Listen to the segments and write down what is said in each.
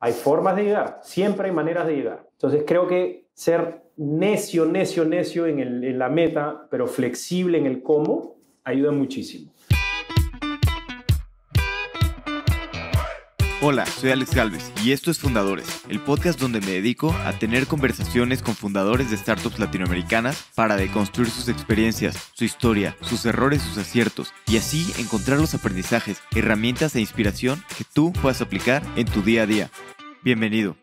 Hay formas de llegar, siempre hay maneras de llegar. Entonces creo que ser necio en la meta, pero flexible en el cómo, ayuda muchísimo. Hola, soy Alex Galvez y esto es Fundadores, el podcast donde me dedico a tener conversaciones con fundadores de startups latinoamericanas para deconstruir sus experiencias, su historia, sus errores, sus aciertos y así encontrar los aprendizajes, herramientas e inspiración que tú puedas aplicar en tu día a día. Bienvenido.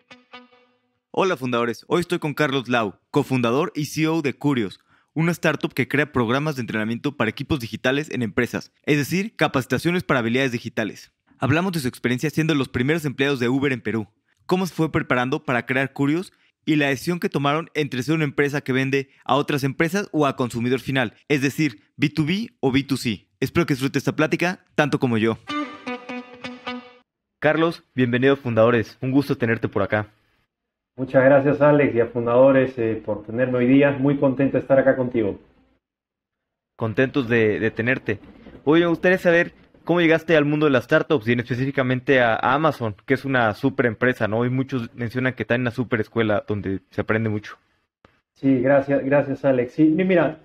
Hola fundadores, hoy estoy con Carlos Lau, cofundador y CEO de Curios, una startup que crea programas de entrenamiento para equipos digitales en empresas, es decir, capacitaciones para habilidades digitales. Hablamos de su experiencia siendo los primeros empleados de Uber en Perú, cómo se fue preparando para crear Curios y la decisión que tomaron entre ser una empresa que vende a otras empresas o a consumidor final, es decir, B2B o B2C. Espero que disfrutes esta plática tanto como yo. Carlos, bienvenido a Fundadores, un gusto tenerte por acá. Muchas gracias Alex y a Fundadores por tenerme hoy día, muy contento de estar acá contigo. Contentos de tenerte. Hoy me gustaría saber cómo llegaste al mundo de las startups y específicamente a Amazon, que es una super empresa, ¿no? Y muchos mencionan que está en una super escuela donde se aprende mucho. Sí, gracias Alex. Sí, mira,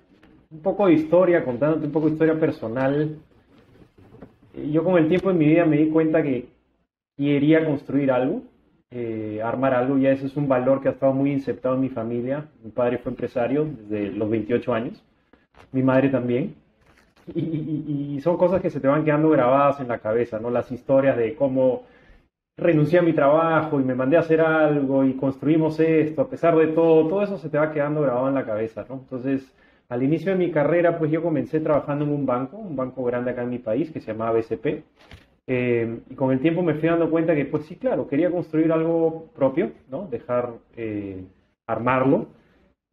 un poco de historia, contándote un poco de historia personal. Yo con el tiempo en mi vida me di cuenta que quería construir algo, armar algo, ya ese es un valor que ha estado muy insertado en mi familia. Mi padre fue empresario desde los 28 años, mi madre también. Y son cosas que se te van quedando grabadas en la cabeza, ¿no? Las historias de cómo renuncié a mi trabajo y me mandé a hacer algo y construimos esto, a pesar de todo eso se te va quedando grabado en la cabeza, ¿no? Entonces, al inicio de mi carrera, pues yo comencé trabajando en un banco grande acá en mi país que se llamaba BCP. Y con el tiempo me fui dando cuenta que, pues sí, claro, quería construir algo propio, ¿no? Armarlo.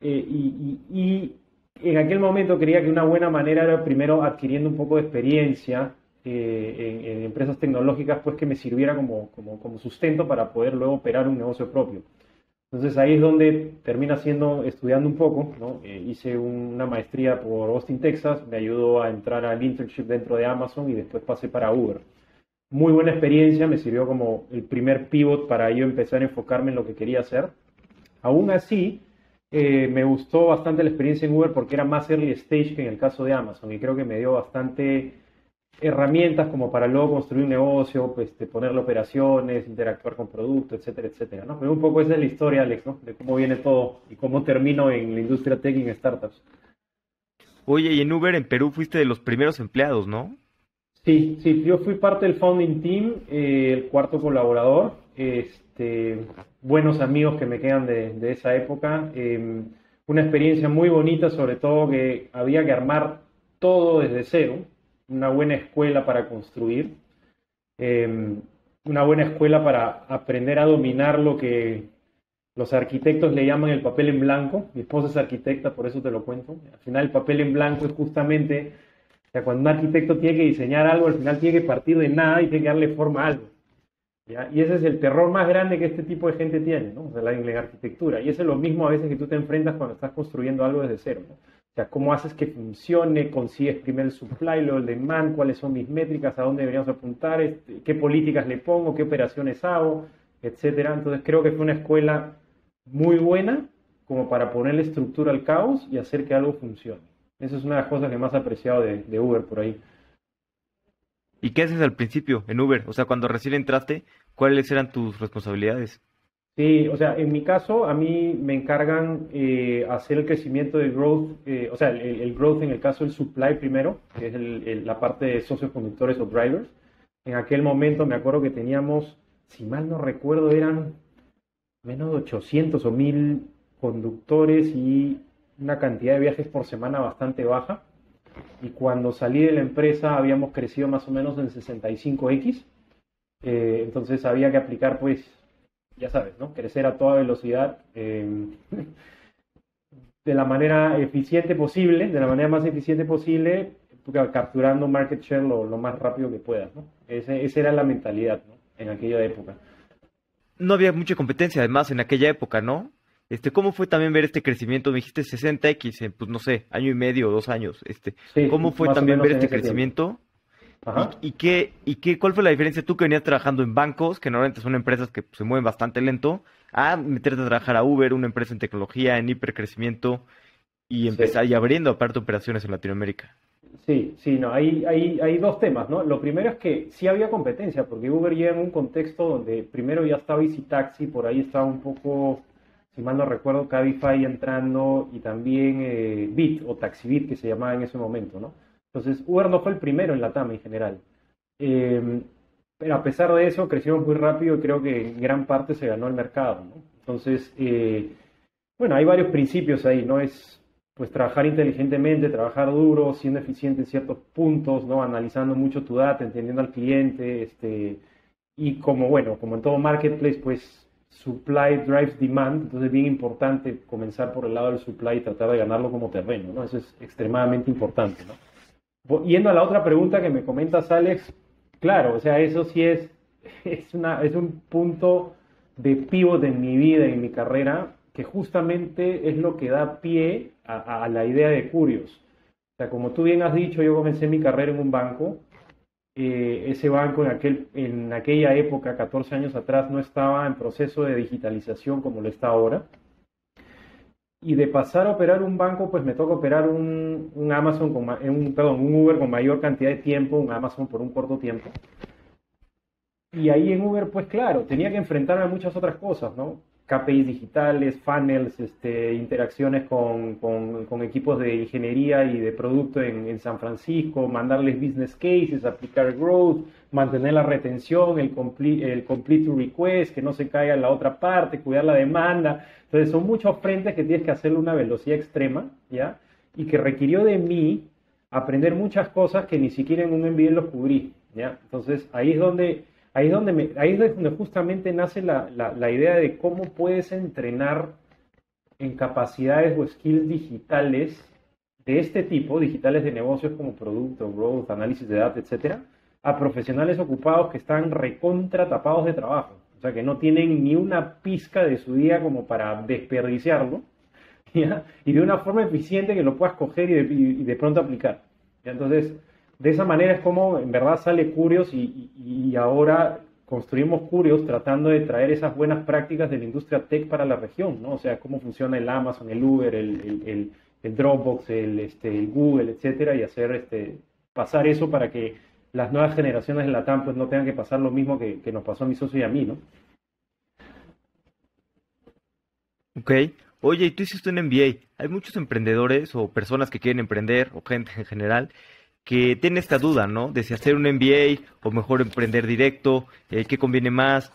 Y en aquel momento creía que una buena manera era primero adquiriendo un poco de experiencia en empresas tecnológicas, pues que me sirviera como sustento para poder luego operar un negocio propio. Entonces ahí es donde termina estudiando un poco, ¿no? Hice una maestría por Austin, Texas, me ayudó a entrar al internship dentro de Amazon y después pasé para Uber. Muy buena experiencia, me sirvió como el primer pivot para yo empezar a enfocarme en lo que quería hacer. Aún así, me gustó bastante la experiencia en Uber porque era más early stage que en el caso de Amazon y creo que me dio bastante herramientas como para luego construir un negocio, pues, ponerle operaciones, interactuar con productos, etcétera, etcétera, ¿no? Pero un poco esa es la historia, Alex, ¿no? De cómo viene todo y cómo termino en la industria tech y en startups. Oye, y en Uber en Perú fuiste de los primeros empleados, ¿no? Sí, yo fui parte del founding team, el cuarto colaborador, buenos amigos que me quedan de esa época, una experiencia muy bonita, sobre todo que había que armar todo desde cero, una buena escuela para construir, una buena escuela para aprender a dominar lo que los arquitectos le llaman el papel en blanco. Mi esposa es arquitecta, por eso te lo cuento. Al final el papel en blanco es justamente, o sea, cuando un arquitecto tiene que diseñar algo, al final tiene que partir de nada y tiene que darle forma a algo, ¿ya? Y ese es el terror más grande que este tipo de gente tiene, ¿no? O sea, en la arquitectura. Y eso es lo mismo a veces que tú te enfrentas cuando estás construyendo algo desde cero, ¿no? O sea, cómo haces que funcione, consigues primero el supply, luego el demand, cuáles son mis métricas, a dónde deberíamos apuntar, qué políticas le pongo, qué operaciones hago, etcétera. Entonces creo que fue una escuela muy buena como para ponerle estructura al caos y hacer que algo funcione. Esa es una de las cosas que más he apreciado de Uber por ahí. ¿Y qué haces al principio en Uber? O sea, cuando recién entraste, ¿cuáles eran tus responsabilidades? Sí, o sea, en mi caso, a mí me encargan hacer el crecimiento del growth, o sea, el growth en el caso del supply primero, que es la parte de socios conductores o drivers. En aquel momento me acuerdo que teníamos, si mal no recuerdo, eran menos de 800 o 1000 conductores y una cantidad de viajes por semana bastante baja. Y cuando salí de la empresa habíamos crecido más o menos en 65x. Entonces había que aplicar, pues, ya sabes, ¿no? Crecer a toda velocidad de la manera eficiente posible, de la manera más eficiente posible, capturando market share lo más rápido que puedas, ¿no? Esa era la mentalidad, ¿no? En aquella época. No había mucha competencia, además, en aquella época, ¿no? ¿Cómo fue también ver este crecimiento? Me dijiste 60x en, pues no sé, año y medio o 2 años. Sí, ¿Cómo fue más o también menos ver en este ese tiempo. crecimiento Ajá. ¿Cuál fue la diferencia tú que venías trabajando en bancos, que normalmente son empresas que se mueven bastante lento, a meterte a trabajar a Uber, una empresa en tecnología, en hipercrecimiento, y Sí. empezar y abriendo aparte operaciones en Latinoamérica? Sí, sí, no, hay dos temas, ¿no? Lo primero es que sí había competencia, porque Uber llega en un contexto donde primero ya estaba Easy Taxi, por ahí estaba un poco, si mal no recuerdo, Cabify entrando y también Bit o TaxiBit que se llamaba en ese momento, ¿no? Entonces Uber no fue el primero en Latam en general. Eh, pero a pesar de eso crecimos muy rápido y creo que en gran parte se ganó el mercado, ¿no? Entonces, bueno, hay varios principios ahí, ¿no? Es pues trabajar inteligentemente, trabajar duro, siendo eficiente en ciertos puntos, ¿no? Analizando mucho tu data, entendiendo al cliente, y como, bueno, como en todo marketplace, pues supply drives demand, entonces es bien importante comenzar por el lado del supply y tratar de ganarlo como terreno, ¿no? Eso es extremadamente importante, ¿no? Yendo a la otra pregunta que me comentas, Alex, claro, o sea, eso sí es un punto de pivot en mi vida y en mi carrera que justamente es lo que da pie a la idea de Curios. O sea, como tú bien has dicho, yo comencé mi carrera en un banco. Ese banco en aquella época, 14 años atrás, no estaba en proceso de digitalización como lo está ahora. Y de pasar a operar un banco, pues me toca operar un Amazon perdón, un Uber con mayor cantidad de tiempo, un Amazon por un corto tiempo. Y ahí en Uber, pues claro, tenía que enfrentarme a muchas otras cosas, ¿no? KPIs digitales, funnels, interacciones con equipos de ingeniería y de producto en San Francisco, mandarles business cases, aplicar growth, mantener la retención, el complete to request, que no se caiga en la otra parte, cuidar la demanda. Entonces son muchos frentes que tienes que hacerle una velocidad extrema, ¿ya? Y que requirió de mí aprender muchas cosas que ni siquiera en un MBA los cubrí, ¿ya? Entonces ahí es donde justamente nace la idea de cómo puedes entrenar en capacidades o skills digitales de este tipo, digitales de negocios como producto, growth, análisis de datos, etcétera, a profesionales ocupados que están recontra tapados de trabajo. O sea, que no tienen ni una pizca de su día como para desperdiciarlo, ¿ya? Y de una forma eficiente que lo puedas coger y de pronto aplicar. ¿Ya? Entonces, de esa manera es como en verdad sale Curios y ahora construimos Curios tratando de traer esas buenas prácticas de la industria tech para la región, ¿no? O sea, cómo funciona el Amazon, el Uber, el Dropbox, el Google, etcétera, y hacer pasar eso para que las nuevas generaciones de la TAM pues no tengan que pasar lo mismo que nos pasó a mi socio y a mí, ¿no? Ok. Oye, y tú hiciste un MBA. Hay muchos emprendedores o personas que quieren emprender, o gente en general, que tienen esta duda, ¿no? De si hacer un MBA o mejor emprender directo, qué conviene más.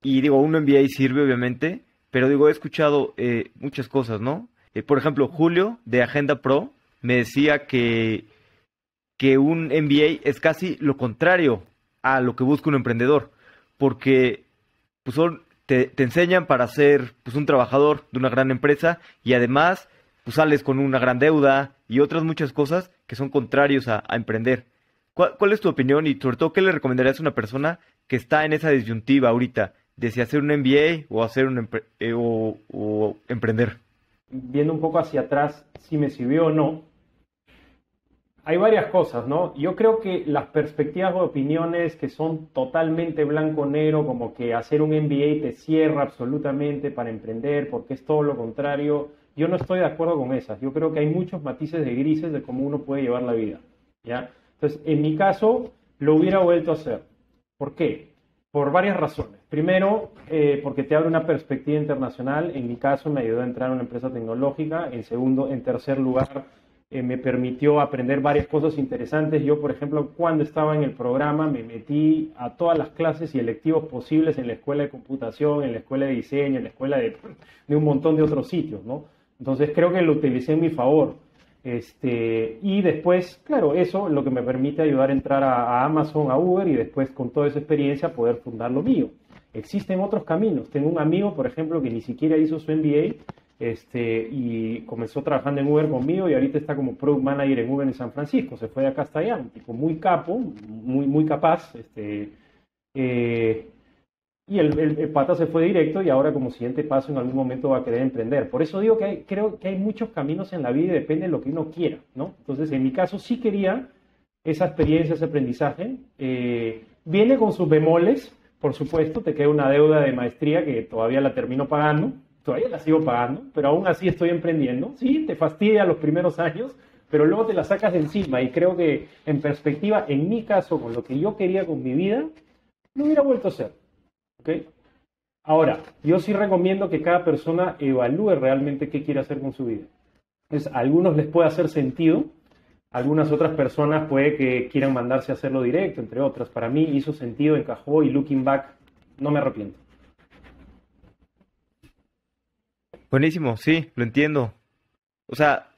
Y digo, un MBA sirve, obviamente, pero digo, he escuchado muchas cosas, ¿no? Por ejemplo, Julio de Agenda Pro me decía que un MBA es casi lo contrario a lo que busca un emprendedor, porque pues te enseñan para ser pues un trabajador de una gran empresa y además pues sales con una gran deuda y otras muchas cosas que son contrarios a emprender. ¿Cuál es tu opinión y sobre todo qué le recomendarías a una persona que está en esa disyuntiva ahorita de si hacer un MBA o hacer o emprender? Viendo un poco hacia atrás, si me sirvió o no, hay varias cosas, ¿no? Yo creo que las perspectivas o opiniones que son totalmente blanco-negro, como que hacer un MBA te cierra absolutamente para emprender, porque es todo lo contrario, yo no estoy de acuerdo con esas. Yo creo que hay muchos matices de grises de cómo uno puede llevar la vida, ¿ya? Entonces, en mi caso, lo hubiera vuelto a hacer. ¿Por qué? Por varias razones. Primero, porque te abre una perspectiva internacional. En mi caso, me ayudó a entrar a una empresa tecnológica. En tercer lugar, me permitió aprender varias cosas interesantes. Yo, por ejemplo, cuando estaba en el programa, me metí a todas las clases y electivos posibles en la escuela de computación, en la escuela de diseño, en la escuela de un montón de otros sitios, ¿no? Entonces, creo que lo utilicé en mi favor. Y después, claro, eso lo que me permite ayudar a entrar a Amazon, a Uber y después con toda esa experiencia poder fundar lo mío. Existen otros caminos. Tengo un amigo, por ejemplo, que ni siquiera hizo su MBA y comenzó trabajando en Uber conmigo y ahorita está como product manager en Uber en San Francisco. Se fue de acá hasta allá, un tipo muy capo, muy capaz. Y el pata se fue directo y ahora como siguiente paso en algún momento va a querer emprender. Por eso digo que creo que hay muchos caminos en la vida y depende de lo que uno quiera, ¿no? Entonces, en mi caso sí quería esa experiencia, ese aprendizaje. Viene con sus bemoles, por supuesto, te queda una deuda de maestría que todavía la termino pagando, todavía la sigo pagando, pero aún así estoy emprendiendo. Sí, te fastidia los primeros años, pero luego te la sacas de encima y creo que en perspectiva, en mi caso, con lo que yo quería con mi vida, lo hubiera vuelto a hacer. ¿Ok? Ahora, yo sí recomiendo que cada persona evalúe realmente qué quiere hacer con su vida. Entonces, a algunos les puede hacer sentido, a algunas otras personas puede que quieran mandarse a hacerlo directo, entre otras. Para mí hizo sentido, encajó y looking back, no me arrepiento. Buenísimo, sí, lo entiendo. O sea,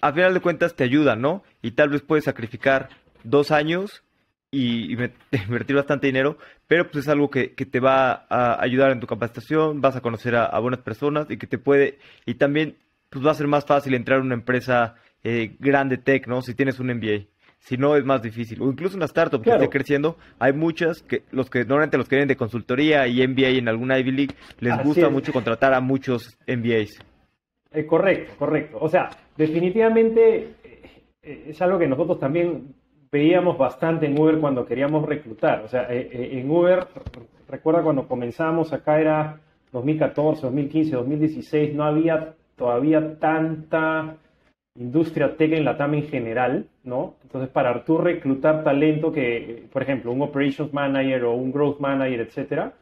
a final de cuentas te ayuda, ¿no? Y tal vez puedes sacrificar 2 años y invertir bastante dinero, pero pues es algo que te va a ayudar en tu capacitación, vas a conocer a buenas personas y que te puede, y también pues va a ser más fácil entrar a una empresa grande tech, ¿no? Si tienes un MBA. Si no, es más difícil. O incluso una startup que esté Claro, creciendo. Hay muchas que normalmente los que vienen de consultoría y MBA en alguna Ivy League, les así gusta es. mucho contratar a muchos MBAs. Correcto, correcto. O sea, definitivamente es algo que nosotros también veíamos bastante en Uber cuando queríamos reclutar. O sea, en Uber, recuerda cuando comenzamos acá era 2014, 2015, 2016, no había todavía tanta industria tech en Latam en general, ¿no? Entonces, para tú reclutar talento que, por ejemplo, un operations manager o un growth manager, etcétera,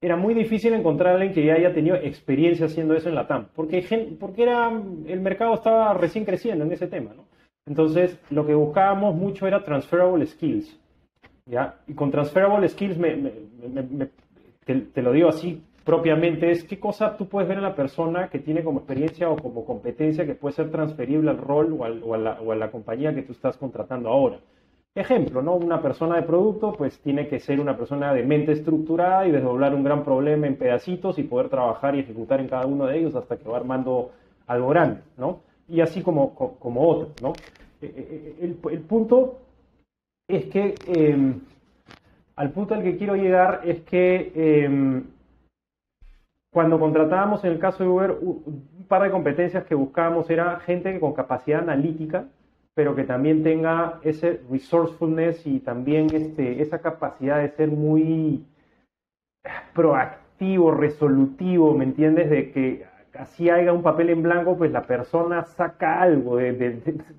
era muy difícil encontrar a alguien que ya haya tenido experiencia haciendo eso en Latam, porque el mercado estaba recién creciendo en ese tema, ¿no? Entonces, lo que buscábamos mucho era transferable skills, ¿ya? Y con transferable skills, te lo digo así propiamente, es qué cosa tú puedes ver en la persona que tiene como experiencia o como competencia que puede ser transferible al rol o a la compañía que tú estás contratando ahora. Ejemplo, ¿no? Una persona de producto, pues tiene que ser una persona de mente estructurada y desdoblar un gran problema en pedacitos y poder trabajar y ejecutar en cada uno de ellos hasta que va armando algo grande, ¿no? Y así como otros, ¿no? El punto es que, al punto al que quiero llegar es que cuando contratábamos en el caso de Uber, un par de competencias que buscábamos era gente con capacidad analítica, pero que también tenga ese resourcefulness y también esa capacidad de ser muy proactivo, resolutivo, ¿me entiendes? De que así haya un papel en blanco, pues la persona saca algo,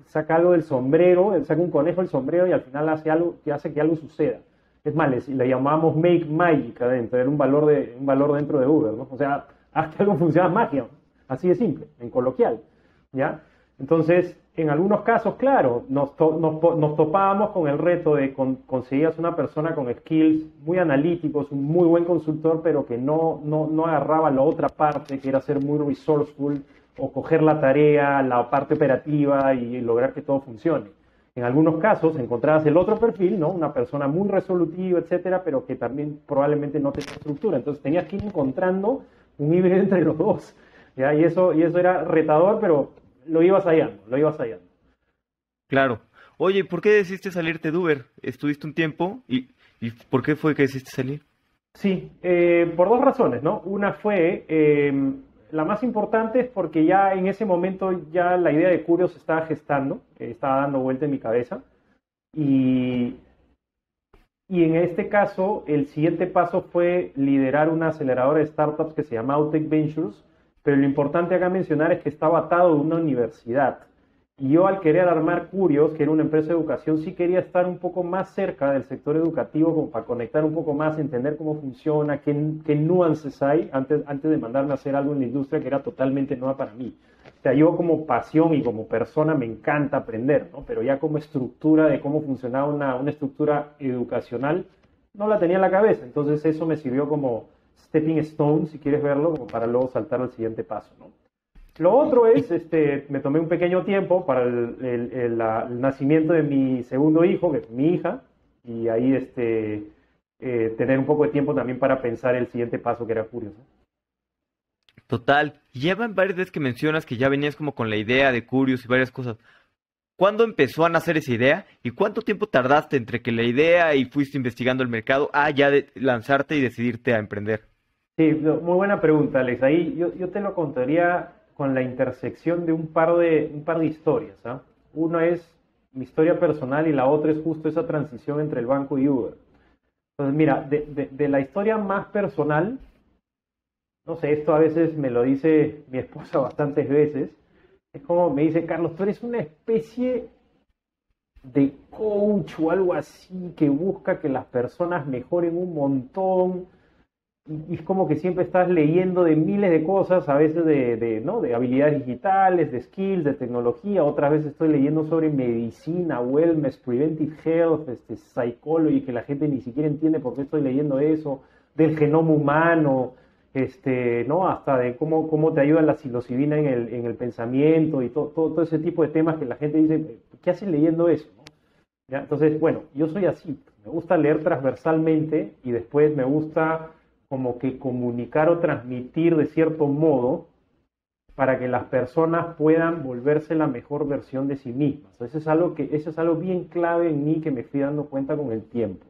saca algo del sombrero, saca un conejo del sombrero y al final hace algo que hace que algo suceda. Es más, le llamamos make magic adentro, era un valor dentro de Uber, ¿no? O sea, haz que algo funcione magia, así de simple, en coloquial, ¿ya? Entonces, en algunos casos, claro, nos topábamos con el reto de conseguías una persona con skills muy analíticos, un muy buen consultor, pero que no agarraba la otra parte, que era ser muy resourceful o coger la tarea, la parte operativa y lograr que todo funcione. En algunos casos encontrabas el otro perfil, ¿no? Una persona muy resolutiva, etcétera, pero que también probablemente no tenía estructura. Entonces tenías que ir encontrando un híbrido entre los dos, ¿ya? Y eso era retador, pero lo ibas hallando. Claro. Oye, ¿por qué decidiste salirte de Uber? ¿Estuviste un tiempo? ¿Y por qué fue que decidiste salir? Sí, por dos razones, ¿no? Una fue, la más importante es porque ya en ese momento ya la idea de Curio se estaba gestando, estaba dando vuelta en mi cabeza y en este caso el siguiente paso fue liderar una aceleradora de startups que se llama Autech Ventures, pero lo importante acá mencionar es que estaba atado de una universidad. Y yo al querer armar Curios, que era una empresa de educación, sí quería estar un poco más cerca del sector educativo como para conectar un poco más, entender cómo funciona, qué nuances hay antes de mandarme a hacer algo en la industria que era totalmente nueva para mí. O sea, yo como pasión y como persona me encanta aprender, ¿no? Pero ya como estructura de cómo funcionaba una estructura educacional, no la tenía en la cabeza. Entonces eso me sirvió como stepping stone, si quieres verlo, como para luego saltar al siguiente paso, ¿no? Lo otro es, me tomé un pequeño tiempo para el nacimiento de mi segundo hijo, que es mi hija, y ahí tener un poco de tiempo también para pensar el siguiente paso que era Curios, ¿no? Total. Llevan varias veces que mencionas que ya venías como con la idea de Curious y varias cosas. ¿Cuándo empezó a nacer esa idea? ¿Y cuánto tiempo tardaste entre que la idea y fuiste investigando el mercado a ya de lanzarte y decidirte a emprender? Sí, muy buena pregunta, Alex. Ahí yo te lo contaría con la intersección de un par de historias, ¿ah? Uno es mi historia personal y la otra es justo esa transición entre el banco y Uber. Entonces, mira, de la historia más personal, no sé, esto a veces me lo dice mi esposa bastantes veces, es como me dice, Carlos, tú eres una especie de coach o algo así que busca que las personas mejoren un montón y es como que siempre estás leyendo de miles de cosas, a veces ¿no? de habilidades digitales, de skills, de tecnología, otras veces estoy leyendo sobre medicina, wellness, preventive health, psychology, que la gente ni siquiera entiende por qué estoy leyendo eso, del genoma humano, ¿no? Hasta de cómo te ayuda la psilocibina en el pensamiento y todo ese tipo de temas que la gente dice, ¿qué haces leyendo eso? ¿No? ¿Ya? Entonces, bueno, yo soy así, me gusta leer transversalmente y después me gusta como que comunicar o transmitir de cierto modo para que las personas puedan volverse la mejor versión de sí mismas. Eso es algo bien clave en mí que me fui dando cuenta con el tiempo.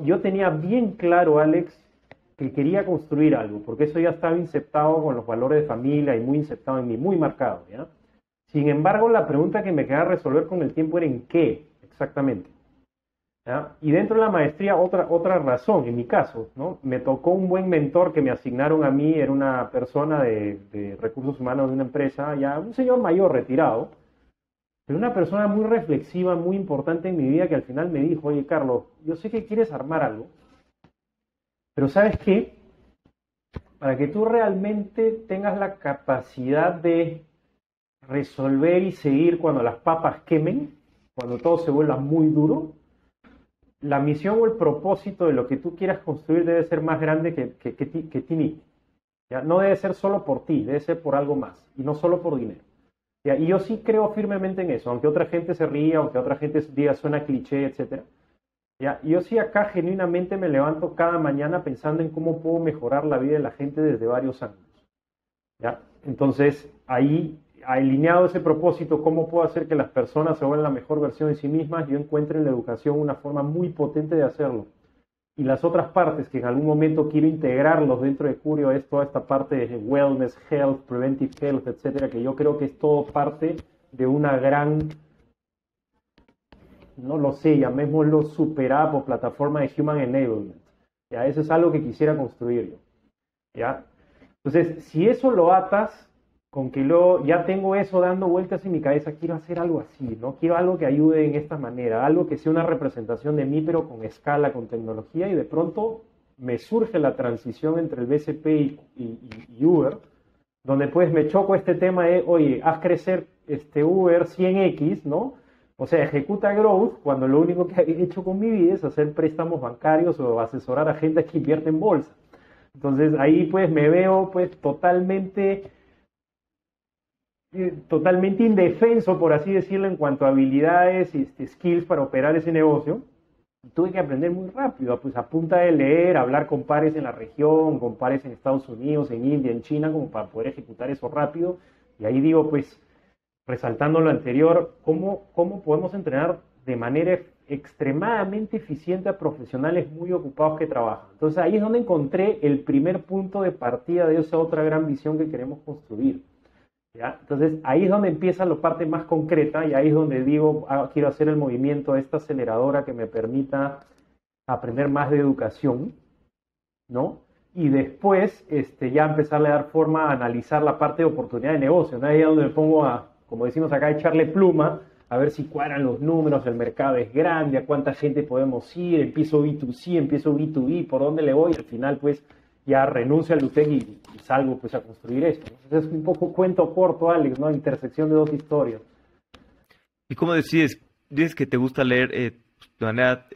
Yo tenía bien claro, Alex, que quería construir algo, porque eso ya estaba inceptado con los valores de familia y muy inceptado en mí, muy marcado, ¿ya? Sin embargo, la pregunta que me quedaba resolver con el tiempo era en qué exactamente. ¿Ya? Y dentro de la maestría, otra razón, en mi caso, ¿no? Me tocó un buen mentor que me asignaron a mí, era una persona de recursos humanos de una empresa, ya un señor mayor retirado, pero una persona muy reflexiva, muy importante en mi vida, que al final me dijo, oye, Carlos, yo sé que quieres armar algo, pero ¿sabes qué? Para que tú realmente tengas la capacidad de resolver y seguir cuando las papas quemen, cuando todo se vuelva muy duro, la misión o el propósito de lo que tú quieras construir debe ser más grande que ti mismo. ¿Ya? No debe ser solo por ti, debe ser por algo más, y no solo por dinero. ¿Ya? Y yo sí creo firmemente en eso, aunque otra gente se ría, aunque otra gente diga suena cliché, etc. ¿Ya? Yo sí acá genuinamente me levanto cada mañana pensando en cómo puedo mejorar la vida de la gente desde varios ángulos. ¿Ya? Entonces, ahí, alineado ese propósito, cómo puedo hacer que las personas se vuelvan la mejor versión de sí mismas, yo encuentro en la educación una forma muy potente de hacerlo. Y las otras partes que en algún momento quiero integrarlos dentro de Curio es toda esta parte de wellness, health, preventive health, etcétera, que yo creo que es todo parte de una gran, no lo sé, llamémoslo super app o plataforma de human enablement. ¿Ya? Eso es algo que quisiera construir yo. ¿Ya? Entonces, si eso lo atas con que luego ya tengo eso dando vueltas en mi cabeza, quiero hacer algo así, ¿no? Quiero algo que ayude en esta manera, algo que sea una representación de mí, pero con escala, con tecnología, y de pronto me surge la transición entre el BCP y Uber, donde pues me choco este tema de, oye, haz crecer Uber 100x, ¿no? O sea, ejecuta growth, cuando lo único que he hecho con mi vida es hacer préstamos bancarios o asesorar a gente que invierte en bolsa. Entonces ahí pues me veo pues totalmente indefenso, por así decirlo, en cuanto a habilidades y skills para operar ese negocio. Tuve que aprender muy rápido, pues a punta de leer, hablar con pares en la región, con pares en Estados Unidos, en India, en China, como para poder ejecutar eso rápido. Y ahí digo, pues, resaltando lo anterior, ¿cómo podemos entrenar de manera extremadamente eficiente a profesionales muy ocupados que trabajan? Entonces ahí es donde encontré el primer punto de partida de esa otra gran visión que queremos construir. ¿Ya? Entonces ahí es donde empieza la parte más concreta y ahí es donde digo, quiero hacer el movimiento de esta aceleradora que me permita aprender más de educación, ¿no? Y después ya empezarle a dar forma a analizar la parte de oportunidad de negocio, ¿no? Ahí es donde me pongo a, como decimos acá, a echarle pluma, a ver si cuadran los números, el mercado es grande, a cuánta gente podemos ir, empiezo B2C, empiezo B2B, por dónde le voy, y al final pues ya renuncio al UTEC y salgo pues a construir esto. Entonces es un poco cuento corto, Alex, ¿no? Intersección de dos historias. ¿Y cómo decides? Dices que te gusta leer de manera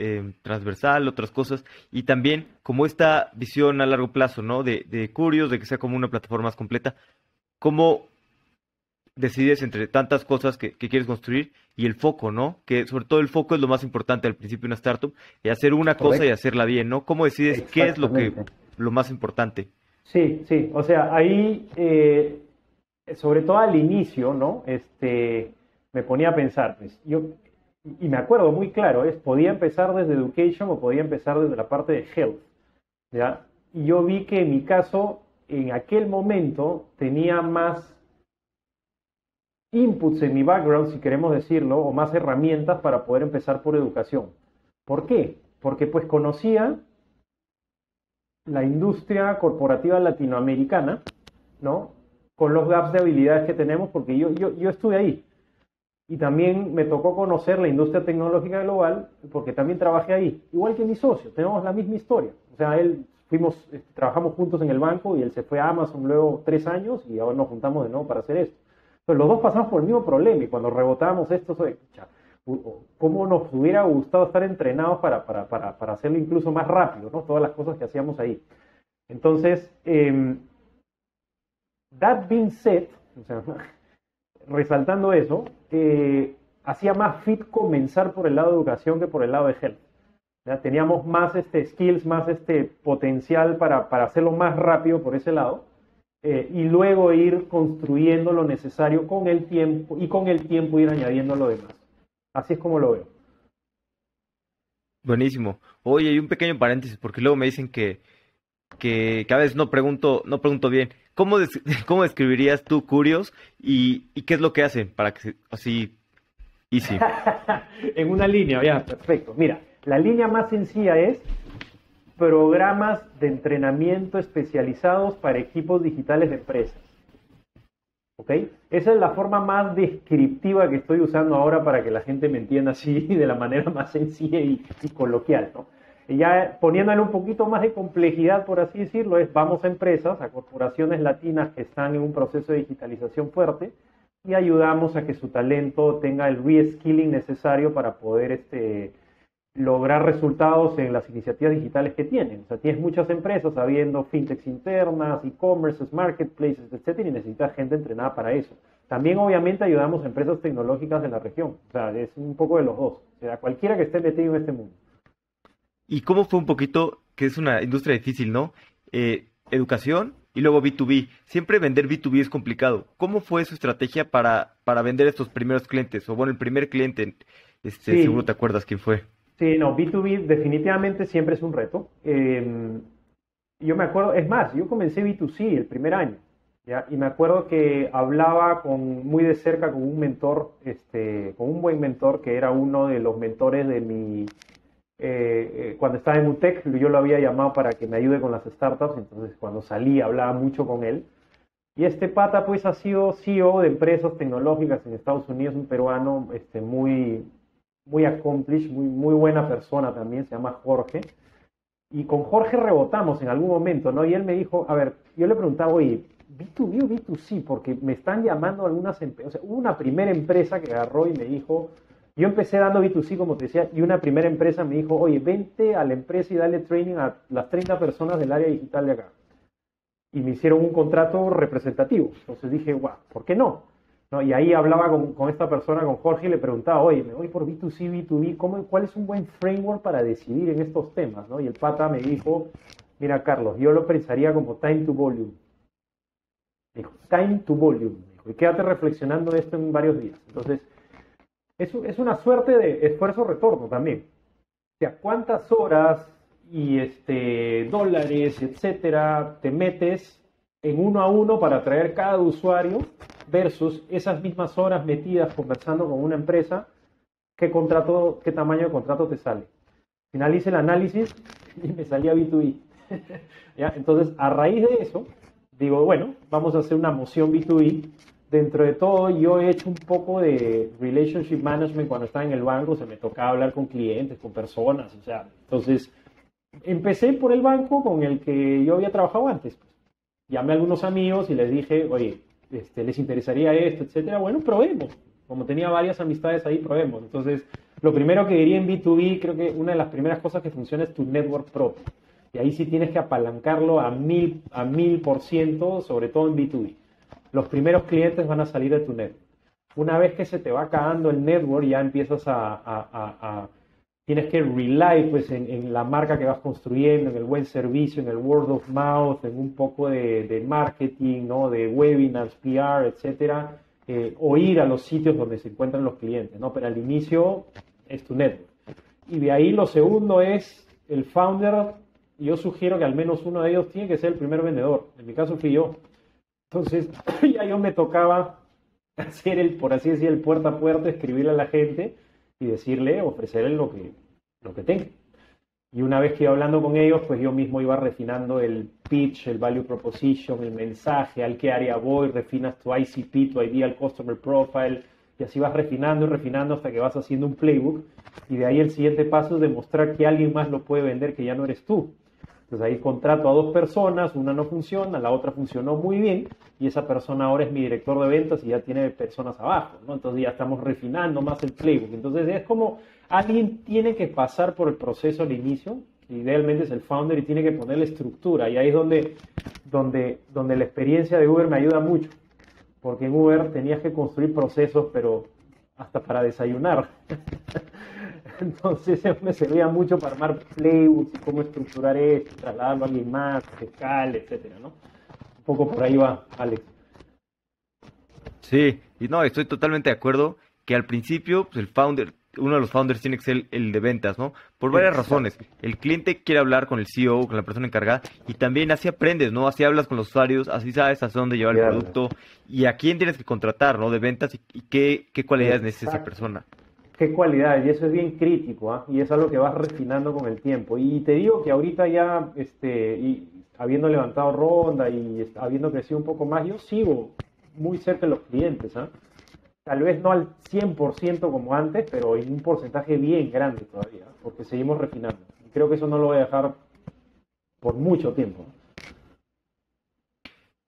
transversal, otras cosas, y también como esta visión a largo plazo, ¿no? De Curios, de que sea como una plataforma más completa. ¿Cómo decides entre tantas cosas que quieres construir y el foco, ¿no? Que sobre todo el foco es lo más importante al principio de una startup, y hacer una cosa y hacerla bien, ¿no? ¿Cómo decides qué es lo más importante? Sí, o sea, ahí, sobre todo al inicio, ¿no? Me ponía a pensar, pues, y me acuerdo muy claro, podía empezar desde Education o podía empezar desde la parte de Health, ¿ya? Y yo vi que en mi caso, en aquel momento, tenía más inputs en mi background, si queremos decirlo, o más herramientas para poder empezar por educación. ¿Por qué? Porque pues conocía la industria corporativa latinoamericana, ¿no? Con los gaps de habilidades que tenemos, porque yo estuve ahí. Y también me tocó conocer la industria tecnológica global, porque también trabajé ahí. Igual que mi socio, tenemos la misma historia. O sea, trabajamos juntos en el banco y él se fue a Amazon luego 3 años y ahora nos juntamos de nuevo para hacer esto. Entonces los dos pasamos por el mismo problema y cuando rebotábamos esto, ¿cómo nos hubiera gustado estar entrenados para hacerlo incluso más rápido, ¿no? Todas las cosas que hacíamos ahí. Entonces, that being said, o sea, resaltando eso, hacía más fit comenzar por el lado de educación que por el lado de health. ¿Ya? Teníamos más skills, más potencial para hacerlo más rápido por ese lado, y luego ir construyendo lo necesario con el tiempo, y con el tiempo ir añadiendo lo demás. Así es como lo veo. Buenísimo. Oye, hay un pequeño paréntesis, porque luego me dicen que a veces no pregunto bien. ¿Cómo describirías tú Curios y qué es lo que hacen para que así easy? En una línea, ya, perfecto. Mira, la línea más sencilla es programas de entrenamiento especializados para equipos digitales de empresas. ¿Ok? Esa es la forma más descriptiva que estoy usando ahora para que la gente me entienda así de la manera más sencilla y coloquial, ¿no? Y ya poniéndole un poquito más de complejidad, por así decirlo, vamos a empresas, a corporaciones latinas que están en un proceso de digitalización fuerte y ayudamos a que su talento tenga el reskilling necesario para poder lograr resultados en las iniciativas digitales que tienen. O sea, tienes muchas empresas habiendo fintechs internas, e-commerces, marketplaces, etcétera, y necesitas gente entrenada para eso. También, obviamente, ayudamos a empresas tecnológicas de la región. O sea, es un poco de los dos. O sea, cualquiera que esté metido en este mundo. ¿Y cómo fue un poquito, que es una industria difícil, ¿no? Educación y luego B2B. Siempre vender B2B es complicado. ¿Cómo fue su estrategia para vender estos primeros clientes? O bueno, el primer cliente, Sí. seguro te acuerdas quién fue. Sí, no, B2B definitivamente siempre es un reto. Yo me acuerdo, es más, yo comencé B2C el primer año, ¿ya? Y me acuerdo que hablaba muy de cerca con un mentor, con un buen mentor que era uno de los mentores de mi... cuando estaba en UTEC, yo lo había llamado para que me ayude con las startups, entonces cuando salí hablaba mucho con él. Y este pata pues ha sido CEO de empresas tecnológicas en Estados Unidos, un peruano muy accomplished, muy buena persona también, se llama Jorge. Y con Jorge rebotamos en algún momento, ¿no? Y él me dijo, a ver, yo le preguntaba, oye, ¿B2B o B2C? Porque me están llamando algunas empresas. O sea, hubo una primera empresa que agarró y me dijo, yo empecé dando B2C, como te decía, y una primera empresa me dijo, oye, vente a la empresa y dale training a las 30 personas del área digital de acá. Y me hicieron un contrato representativo. Entonces dije, guau, ¿por qué no? ¿No? Y ahí hablaba con esta persona, con Jorge, y le preguntaba, oye, me voy por B2C, B2B, ¿cuál es un buen framework para decidir en estos temas? ¿No? Y el pata me dijo, mira, Carlos, yo lo pensaría como time to volume. Dijo, time to volume. Dijo, y quédate reflexionando esto en varios días. Entonces, es una suerte de esfuerzo-retorno también. O sea, ¿cuántas horas y dólares, etcétera, te metes en uno a uno para atraer cada usuario versus esas mismas horas metidas conversando con una empresa? ¿Qué tamaño de contrato te sale? Finalice el análisis y me salía B2B. ¿Ya? Entonces, a raíz de eso, digo, bueno, vamos a hacer una moción B2B. Dentro de todo, yo he hecho un poco de relationship management cuando estaba en el banco, se me tocaba hablar con clientes, con personas, o sea, entonces empecé por el banco con el que yo había trabajado antes. Llamé a algunos amigos y les dije, oye, ¿les interesaría esto, etcétera? Bueno, probemos. Como tenía varias amistades ahí, probemos. Entonces, lo primero que diría en B2B, creo que una de las primeras cosas que funciona es tu network propio. Y ahí sí tienes que apalancarlo a 1000%, sobre todo en B2B. Los primeros clientes van a salir de tu network. Una vez que se te va acabando el network, ya empiezas tienes que rely pues, en la marca que vas construyendo, en el buen servicio, en el word of mouth, en un poco de marketing, ¿no? De webinars, PR, etcétera, o ir a los sitios donde se encuentran los clientes, ¿no? Pero al inicio es tu network. Y de ahí lo segundo es el founder. Yo sugiero que al menos uno de ellos tiene que ser el primer vendedor. En mi caso fui yo. Entonces, ya yo me tocaba hacer por así decir, el puerta a puerta, escribirle a la gente y decirle, ofrecerle lo que tenga. Y una vez que iba hablando con ellos, pues yo mismo iba refinando el pitch, el value proposition, el mensaje, al qué área voy, refinas tu ICP, tu Ideal Customer Profile, y así vas refinando y refinando hasta que vas haciendo un playbook. Y de ahí el siguiente paso es demostrar que alguien más lo puede vender, que ya no eres tú. Entonces ahí contrato a 2 personas, una no funciona, la otra funcionó muy bien, y esa persona ahora es mi director de ventas y ya tiene personas abajo, ¿no? Entonces ya estamos refinando más el playbook. Entonces es como alguien tiene que pasar por el proceso al inicio, idealmente es el founder, y tiene que ponerle estructura, y ahí es donde la experiencia de Uber me ayuda mucho, porque en Uber tenías que construir procesos, pero hasta para desayunar. Entonces me servía mucho para armar playbooks y cómo estructurar esto, trasladarlo a alguien más, que escale, etcétera, ¿no? Un poco por ahí va, Alex. Sí, y no, estoy totalmente de acuerdo que al principio, pues uno de los founders tiene que ser el de ventas, ¿no? Por varias razones. El cliente quiere hablar con el CEO, con la persona encargada, y también así aprendes, ¿no? Así hablas con los usuarios, así sabes hacia dónde llevar el producto y a quién tienes que contratar, ¿no? De ventas y qué cualidades necesita esa persona. Qué cualidades, y eso es bien crítico, ¿eh? Y es algo que vas refinando con el tiempo. Y te digo que ahorita ya, y habiendo levantado ronda y habiendo crecido un poco más, yo sigo muy cerca de los clientes, ¿eh? Tal vez no al 100% como antes, pero en un porcentaje bien grande todavía, porque seguimos refinando. Y creo que eso no lo voy a dejar por mucho tiempo.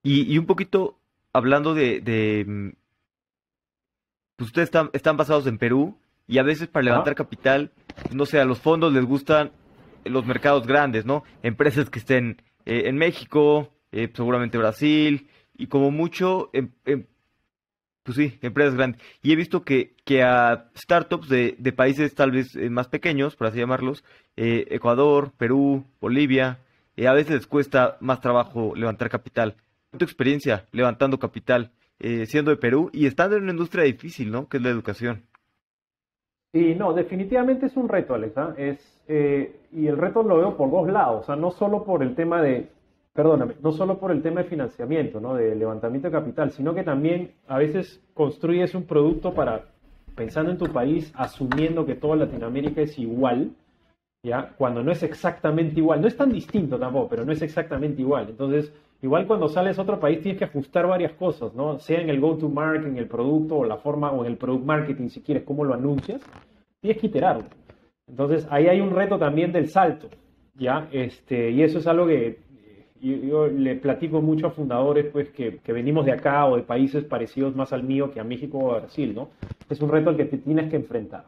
Y un poquito hablando pues ustedes están basados en Perú y a veces para levantar capital, no sé, a los fondos les gustan los mercados grandes, ¿no? Empresas que estén en México, seguramente Brasil y como mucho pues sí, empresas grandes. Y he visto que a startups de países tal vez más pequeños, por así llamarlos, Ecuador, Perú, Bolivia, a veces les cuesta más trabajo levantar capital. Tu experiencia levantando capital, siendo de Perú y estando en una industria difícil, ¿no? Que es la educación. Sí, no, definitivamente es un reto, Alexa. Y el reto lo veo por dos lados, o sea, no solo por el tema no solo por el tema de financiamiento, ¿no? De levantamiento de capital, sino que también a veces construyes un producto pensando en tu país, asumiendo que toda Latinoamérica es igual, ¿ya? Cuando no es exactamente igual, no es tan distinto tampoco, pero no es exactamente igual. Entonces, igual cuando sales a otro país tienes que ajustar varias cosas, ¿no? Sea en el go-to-market, en el producto o la forma, o en el product marketing, si quieres, cómo lo anuncias, tienes que iterarlo. Entonces, ahí hay un reto también del salto, ¿ya? Y eso es algo que yo le platico mucho a fundadores pues que venimos de acá o de países parecidos más al mío que a México o a Brasil, ¿no? Es un reto al que te tienes que enfrentar.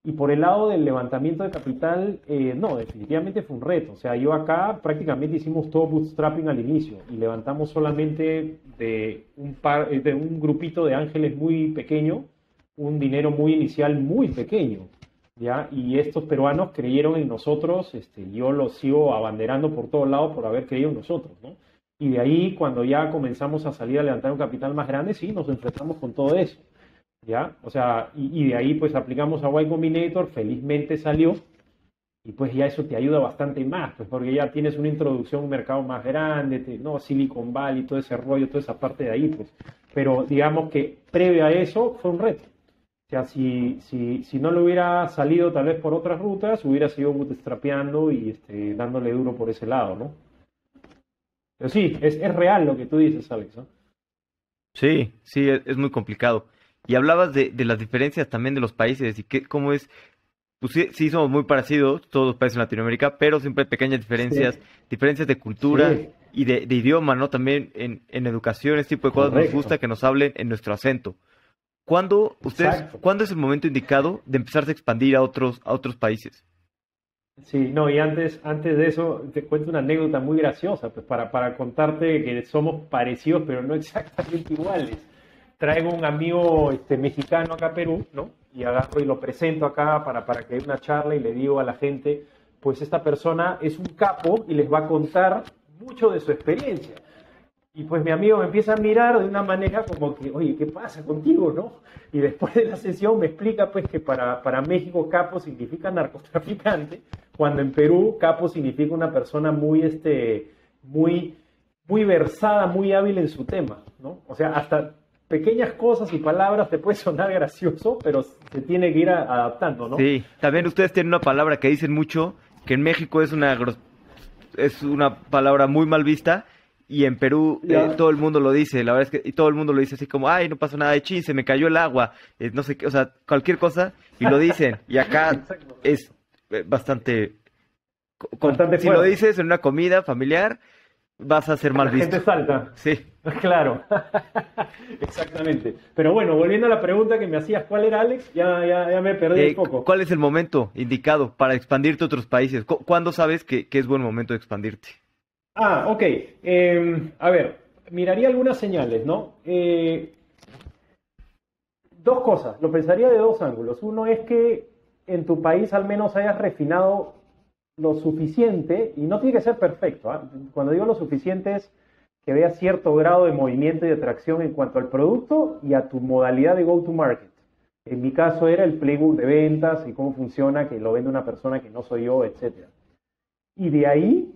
Y por el lado del levantamiento de capital, no, definitivamente fue un reto. O sea, yo acá prácticamente hicimos todo bootstrapping al inicio y levantamos solamente de un grupito de ángeles muy pequeño, un dinero muy inicial muy pequeño, ¿ya? Y estos peruanos creyeron en nosotros, yo los sigo abanderando por todos lados por haber creído en nosotros, ¿no? Y de ahí, cuando ya comenzamos a salir a levantar un capital más grande, sí, nos enfrentamos con todo eso, ¿ya? O sea, y de ahí pues aplicamos a Y Combinator, felizmente salió, y pues ya eso te ayuda bastante más, pues porque ya tienes una introducción a un mercado más grande, ¿no? Silicon Valley, todo ese rollo, toda esa parte de ahí, pues. Pero digamos que previo a eso fue un reto. O sea, si no le hubiera salido tal vez por otras rutas, hubiera sido bootstrapeando y dándole duro por ese lado, ¿no? Pero sí, es real lo que tú dices, Alex, ¿no? Sí, sí, es muy complicado. Y hablabas de las diferencias también de los países y cómo es, pues sí, sí somos muy parecidos, todos los países en Latinoamérica, pero siempre hay pequeñas diferencias, Sí, diferencias de cultura sí, y de idioma, ¿no? También en educación, este tipo de cosas nos correcto, gusta que nos hablen en nuestro acento. exacto. ¿Cuándo es el momento indicado de empezarse a expandir a otros países? Sí, no, y antes de eso te cuento una anécdota muy graciosa, pues para contarte que somos parecidos, pero no exactamente iguales. Traigo un amigo mexicano acá a Perú, ¿no? Y agarro y lo presento acá para que dé una charla y le digo a la gente, pues esta persona es un capo y les va a contar mucho de su experiencia. Y pues mi amigo me empieza a mirar de una manera como que, oye, ¿qué pasa contigo, no? Y después de la sesión me explica pues que para México capo significa narcotraficante, cuando en Perú capo significa una persona muy versada, muy hábil en su tema, ¿no? O sea, hasta pequeñas cosas y palabras te puede sonar gracioso, pero se tiene que ir adaptando, ¿no? Sí, también ustedes tienen una palabra que dicen mucho, que en México es una palabra muy mal vista, y en Perú Ya. todo el mundo lo dice, la verdad es que y todo el mundo lo dice así como, ay, no pasó nada de chin, se me cayó el agua, no sé qué, o sea, cualquier cosa, y lo dicen, y acá Exacto. es bastante, Bastante si lo fuerte. dices en una comida familiar, vas a ser mal La visto. gente salta. Sí. Claro. Exactamente. Pero bueno, volviendo a la pregunta que me hacías, ¿cuál era, Alex? Ya me perdí un poco. ¿Cuál es el momento indicado para expandirte a otros países? ¿Cuándo sabes que es buen momento de expandirte? Ok. A ver, miraría algunas señales, ¿no? Dos cosas, lo pensaría de dos ángulos. Uno es que en tu país al menos hayas refinado lo suficiente, y no tiene que ser perfecto, ¿ah? Cuando digo lo suficiente es que veas cierto grado de movimiento y de atracción en cuanto al producto y a tu modalidad de go-to-market. En mi caso era el playbook de ventas y cómo funciona, que lo vende una persona que no soy yo, etcétera. Y de ahí,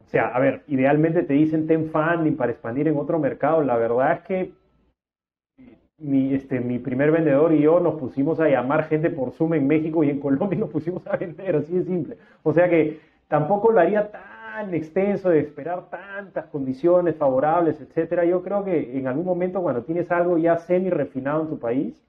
o sea, a ver, idealmente te dicen ten funding para expandir en otro mercado. La verdad es que mi primer vendedor y yo nos pusimos a llamar gente por Zoom en México y en Colombia y nos pusimos a vender, así de simple. O sea que tampoco lo haría tan extenso de esperar tantas condiciones favorables, etcétera. Yo creo que en algún momento cuando tienes algo ya semi refinado en tu país,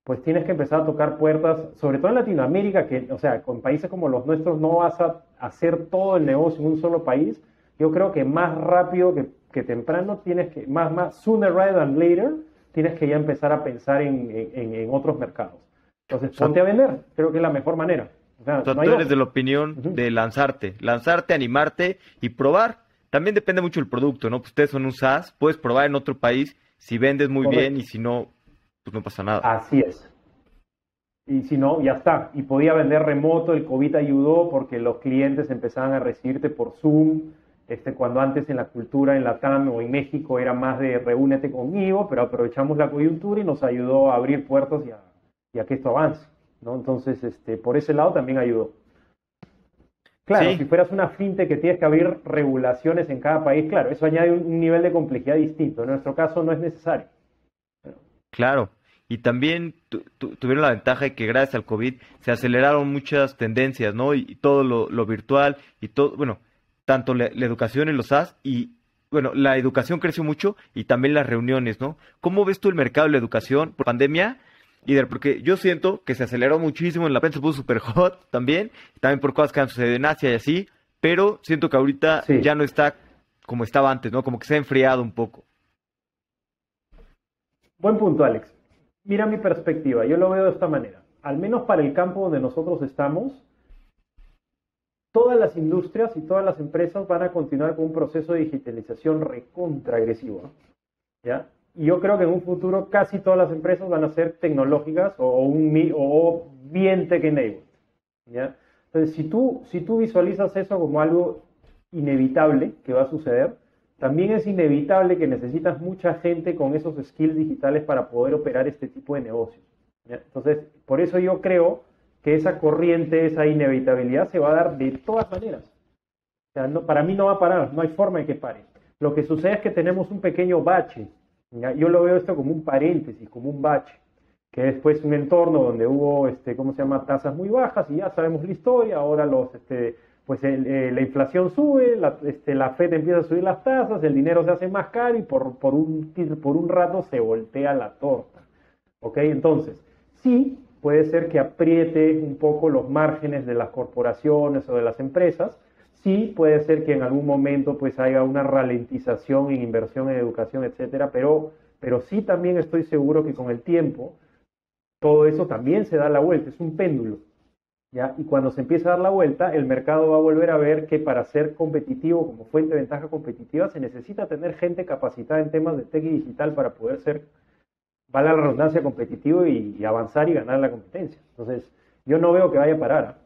pues tienes que empezar a tocar puertas, sobre todo en Latinoamérica, que, o sea, con países como los nuestros no vas a hacer todo el negocio en un solo país. Yo creo que más rápido que temprano tienes que, sooner rather than later, tienes que ya empezar a pensar en otros mercados. Entonces, O sea, ponte a vender, creo que es la mejor manera. O sea, o sea, no hay tú eres otra. de la opinión Ujú. de lanzarte, animarte y probar. También depende mucho del producto, ¿no? Pues ustedes son un SaaS, puedes probar en otro país si vendes muy bien y Correcto. si no, pues no pasa nada. Así es. Y si no, ya está. Y podía vender remoto, el COVID ayudó porque los clientes empezaban a recibirte por Zoom, cuando antes en la cultura en Latam o en México era más de reúnete conmigo, pero aprovechamos la coyuntura y nos ayudó a abrir puertas y a que esto avance, ¿no? Entonces, por ese lado también ayudó. Claro, Sí, si fueras una fintech que tienes que abrir regulaciones en cada país, claro, eso añade un nivel de complejidad distinto. En nuestro caso no es necesario. claro. Y también tuvieron la ventaja de que gracias al COVID se aceleraron muchas tendencias, ¿no? Y todo lo virtual y todo, bueno, tanto la educación en los SaaS y, bueno, la educación creció mucho y también las reuniones, ¿no? ¿Cómo ves tú el mercado de la educación por pandemia? Porque yo siento que se aceleró muchísimo, en la prensa se puso super hot también por cosas que han sucedido en Asia y así, pero siento que ahorita Sí, ya no está como estaba antes, ¿no? Como que se ha enfriado un poco. buen punto, Alex. Mira mi perspectiva, yo lo veo de esta manera. Al menos para el campo donde nosotros estamos, todas las industrias y todas las empresas van a continuar con un proceso de digitalización recontra agresivo, ¿no? ¿Ya? Y yo creo que en un futuro casi todas las empresas van a ser tecnológicas o bien tech-enabled, ¿ya? Entonces, si tú visualizas eso como algo inevitable que va a suceder, también es inevitable que necesitas mucha gente con esos skills digitales para poder operar este tipo de negocios, ¿ya? Entonces, por eso yo creo que esa corriente, esa inevitabilidad se va a dar de todas maneras. O sea, para mí no va a parar, no hay forma de que pare. Lo que sucede es que tenemos un pequeño bache. ¿Ya? Yo lo veo esto como un paréntesis, como un bache, que después un entorno donde hubo, ¿cómo se llama?, tasas muy bajas y ya sabemos la historia. Ahora la inflación sube, la Fed empieza a subir las tasas, el dinero se hace más caro y por un rato se voltea la torta. ¿Ok? Entonces, sí, puede ser que apriete un poco los márgenes de las corporaciones o de las empresas. Sí, puede ser que en algún momento pues haya una ralentización en inversión en educación, etcétera, pero sí también estoy seguro que con el tiempo todo eso también se da la vuelta, es un péndulo, ¿ya? Y cuando se empieza a dar la vuelta, el mercado va a volver a ver que para ser competitivo, como fuente de ventaja competitiva, se necesita tener gente capacitada en temas de tech y digital para poder ser, vale la redundancia, competitivo y avanzar y ganar la competencia. Entonces, yo no veo que vaya a parar, ¿eh?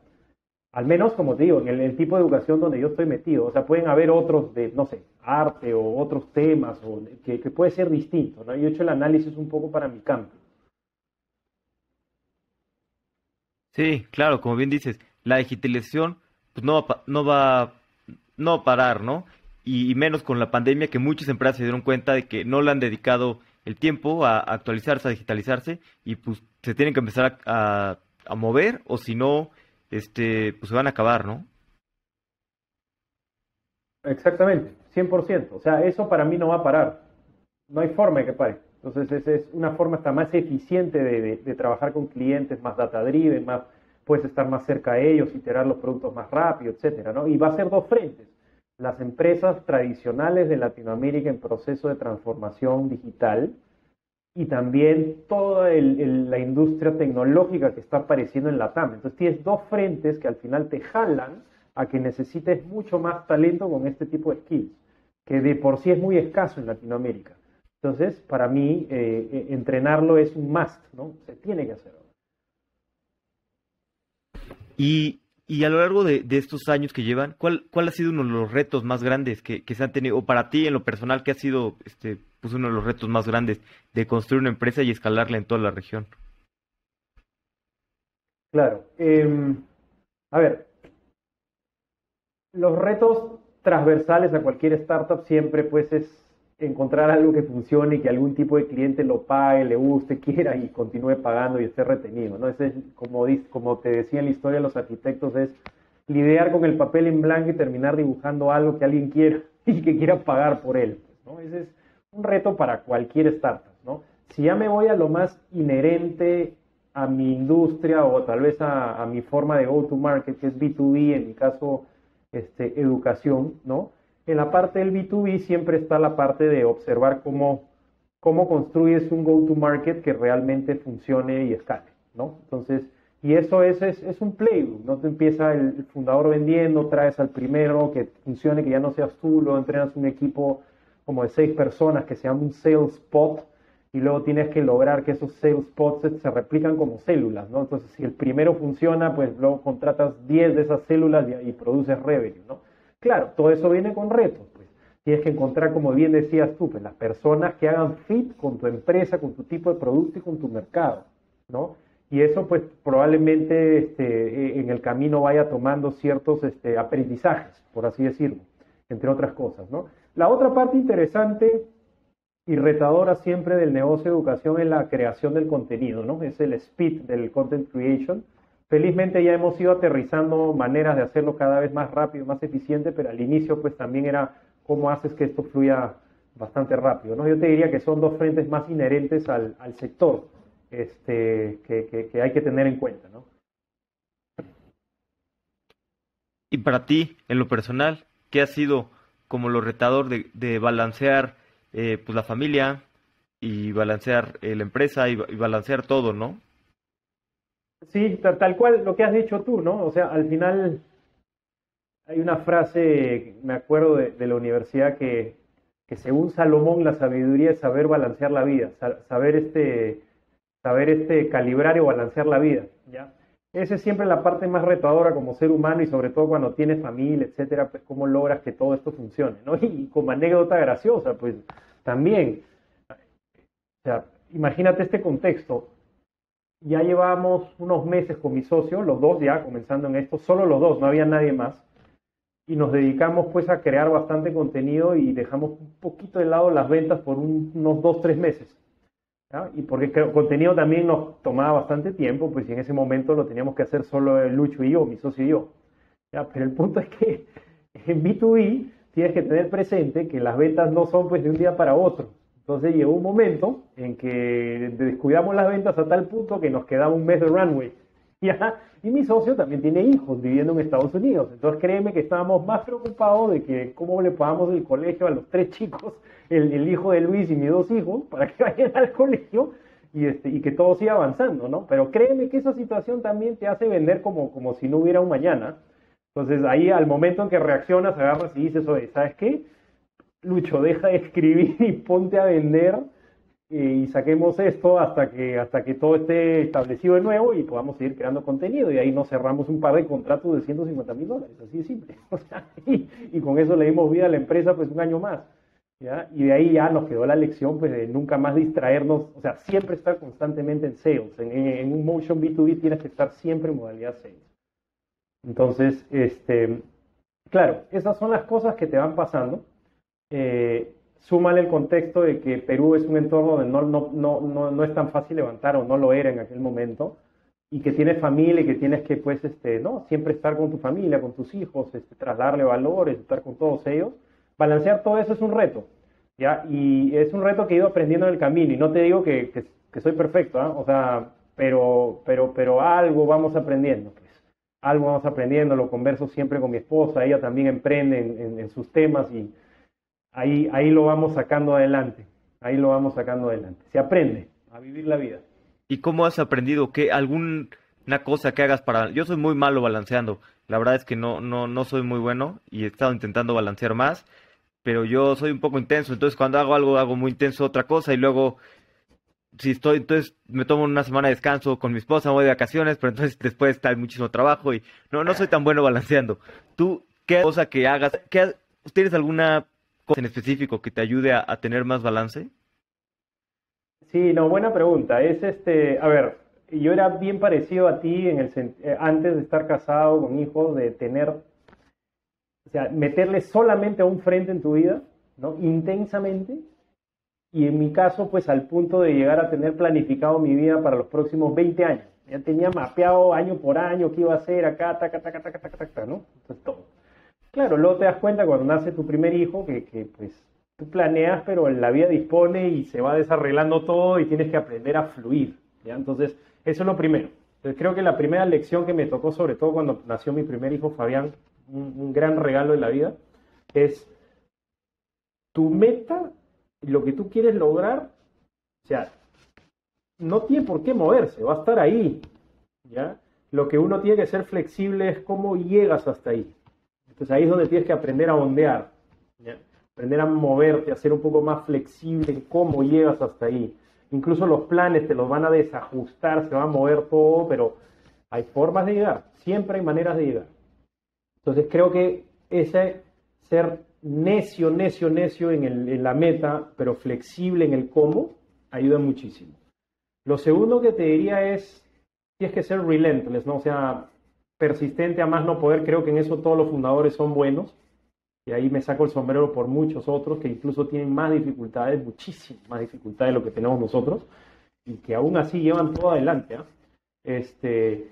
Al menos, como te digo, en el tipo de educación donde yo estoy metido. O sea, pueden haber otros de, no sé, arte o otros temas que puede ser distinto, ¿no? Yo he hecho el análisis un poco para mi campo. Sí, claro, como bien dices, la digitalización pues no va a parar, ¿no? y menos con la pandemia, que muchas empresas se dieron cuenta de que no le han dedicado el tiempo a actualizarse, a digitalizarse, y pues se tienen que empezar a mover, o si no, pues se van a acabar, ¿no? Exactamente, 100%. O sea, eso para mí no va a parar. No hay forma de que pare. Entonces, esa es una forma hasta más eficiente de trabajar con clientes, más data-driven, más, puedes estar más cerca de ellos, iterar los productos más rápido, etcétera, ¿no? Y va a ser dos frentes. Las empresas tradicionales de Latinoamérica en proceso de transformación digital y también toda la industria tecnológica que está apareciendo en la TAM. Entonces tienes dos frentes que al final te jalan a que necesites mucho más talento con este tipo de skills, que de por sí es muy escaso en Latinoamérica. Entonces, para mí, entrenarlo es un must, ¿no? Se tiene que hacer. Y a lo largo de estos años que llevan, ¿cuál ha sido uno de los retos más grandes que se han tenido, o para ti en lo personal, qué ha sido pues uno de los retos más grandes de construir una empresa y escalarla en toda la región? Claro. A ver, los retos transversales a cualquier startup siempre pues es encontrar algo que funcione y que algún tipo de cliente lo pague, le guste, quiera y continúe pagando y esté retenido, ¿no? Ese es, como te decía en la historia de los arquitectos, es lidiar con el papel en blanco y terminar dibujando algo que alguien quiera y que quiera pagar por él, ¿no? Ese es un reto para cualquier startup, ¿no? Si ya me voy a lo más inherente a mi industria o tal vez a mi forma de go-to-market, que es B2B, en mi caso, educación, ¿no? En la parte del B2B siempre está la parte de observar cómo construyes un go-to-market que realmente funcione y escale, ¿no? Entonces, y eso es un playbook, ¿no? Te empieza el fundador vendiendo, traes al primero que funcione, que ya no seas tú, luego entrenas un equipo como de 6 personas que se llama un sales spot, y luego tienes que lograr que esos sales spots se replican como células, ¿no? Entonces, si el primero funciona, pues luego contratas 10 de esas células y produces revenue, ¿no? Claro, todo eso viene con retos, pues. Tienes que encontrar, como bien decías tú, pues, las personas que hagan fit con tu empresa, con tu tipo de producto y con tu mercado, ¿no? Y eso, pues, probablemente en el camino vaya tomando ciertos aprendizajes, por así decirlo, entre otras cosas, ¿no? La otra parte interesante y retadora siempre del negocio de educación es la creación del contenido, ¿no? Es el speed del content creation. Felizmente ya hemos ido aterrizando maneras de hacerlo cada vez más rápido, más eficiente, pero al inicio pues también era cómo haces que esto fluya bastante rápido, ¿no? Yo te diría que son dos frentes más inherentes al sector que hay que tener en cuenta, ¿no? Y para ti, en lo personal, ¿qué ha sido como lo retador de balancear pues la familia y balancear la empresa y balancear todo, ¿no? Sí, tal cual lo que has dicho tú, ¿no? O sea, al final hay una frase, me acuerdo de la universidad, que según Salomón la sabiduría es saber balancear la vida, saber calibrar y balancear la vida, ¿ya? Esa es siempre la parte más retadora como ser humano y sobre todo cuando tienes familia, etcétera, pues cómo logras que todo esto funcione, ¿no? Y como anécdota graciosa, pues también, o sea, imagínate este contexto. Ya llevábamos unos meses con mi socio, los dos ya comenzando en esto, solo los dos, no había nadie más, y nos dedicamos pues a crear bastante contenido y dejamos un poquito de lado las ventas por unos 2-3 meses, ¿ya? Y porque el contenido también nos tomaba bastante tiempo, pues y en ese momento lo teníamos que hacer solo Lucho y yo, mi socio y yo, ¿ya? Pero el punto es que en B2B tienes que tener presente que las ventas no son pues de un día para otro. Entonces llegó un momento en que descuidamos las ventas a tal punto que nos quedaba un mes de runway, ¿ya? Y mi socio también tiene hijos viviendo en Estados Unidos. Entonces créeme que estábamos más preocupados de que cómo le pagamos el colegio a los 3 chicos, el hijo de Luis y mis 2 hijos, para que vayan al colegio y que todo siga avanzando, ¿no? Pero créeme que esa situación también te hace vender como si no hubiera un mañana. Entonces ahí al momento en que reaccionas, agarras y dices, oye, ¿sabes qué? Lucho, deja de escribir y ponte a vender y saquemos esto hasta que todo esté establecido de nuevo y podamos seguir creando contenido. Y ahí nos cerramos un par de contratos de $150,000, así de simple. O sea, y con eso le dimos vida a la empresa pues un año más, ¿ya? Y de ahí ya nos quedó la lección pues de nunca más distraernos, o sea, siempre estar constantemente en sales. En un motion B2B tienes que estar siempre en modalidad sales. Entonces, claro, esas son las cosas que te van pasando. Súmale el contexto de que Perú es un entorno donde no es tan fácil levantar o no lo era en aquel momento, y que tienes familia y que tienes que, pues, no, siempre estar con tu familia, con tus hijos, trasladarle valores, estar con todos ellos. Balancear todo eso es un reto, ¿ya? Y es un reto que he ido aprendiendo en el camino, y no te digo que soy perfecto, ¿eh? O sea, pero algo vamos aprendiendo, pues. Algo vamos aprendiendo, lo converso siempre con mi esposa, ella también emprende en sus temas, y ahí lo vamos sacando adelante, ahí lo vamos sacando adelante. Se aprende a vivir la vida. ¿Y cómo has aprendido? ¿Qué alguna cosa que hagas para...? Yo soy muy malo balanceando. La verdad es que no soy muy bueno y he estado intentando balancear más, pero yo soy un poco intenso. Entonces, cuando hago algo, hago muy intenso otra cosa y luego, si estoy, entonces me tomo una semana de descanso con mi esposa, me voy de vacaciones, pero entonces después está muchísimo trabajo y no soy tan bueno balanceando. ¿Tú qué cosa que hagas? ¿Tienes alguna cosa en específico que te ayude a tener más balance? Sí, no, buena pregunta. A ver, yo era bien parecido a ti antes de estar casado con hijos, de tener, o sea, meterle solamente a un frente en tu vida, ¿no? Intensamente. Y en mi caso, pues al punto de llegar a tener planificado mi vida para los próximos 20 años. Ya tenía mapeado año por año qué iba a hacer acá, taca, taca, taca, taca, taca, ¿no? Entonces todo. Claro, luego te das cuenta cuando nace tu primer hijo que pues tú planeas, pero la vida dispone y se va desarreglando todo y tienes que aprender a fluir, ¿ya? Entonces, eso es lo primero. Entonces, creo que la primera lección que me tocó, sobre todo cuando nació mi primer hijo, Fabián, un gran regalo de la vida, es tu meta, lo que tú quieres lograr, o sea, no tiene por qué moverse, va a estar ahí, ¿ya? Lo que uno tiene que ser flexible es cómo llegas hasta ahí. Entonces ahí es donde tienes que aprender a ondear, ¿ya? Aprender a moverte, a ser un poco más flexible en cómo llegas hasta ahí. Incluso los planes te los van a desajustar, se va a mover todo, pero hay formas de llegar, siempre hay maneras de llegar. Entonces creo que ese ser necio en la meta, pero flexible en el cómo, ayuda muchísimo. Lo segundo que te diría es, tienes que ser relentless, ¿no? O sea, persistente a más no poder. Creo que en eso todos los fundadores son buenos, y ahí me saco el sombrero por muchos otros que incluso tienen más dificultades, muchísimas más dificultades de lo que tenemos nosotros, y que aún así llevan todo adelante, ¿eh?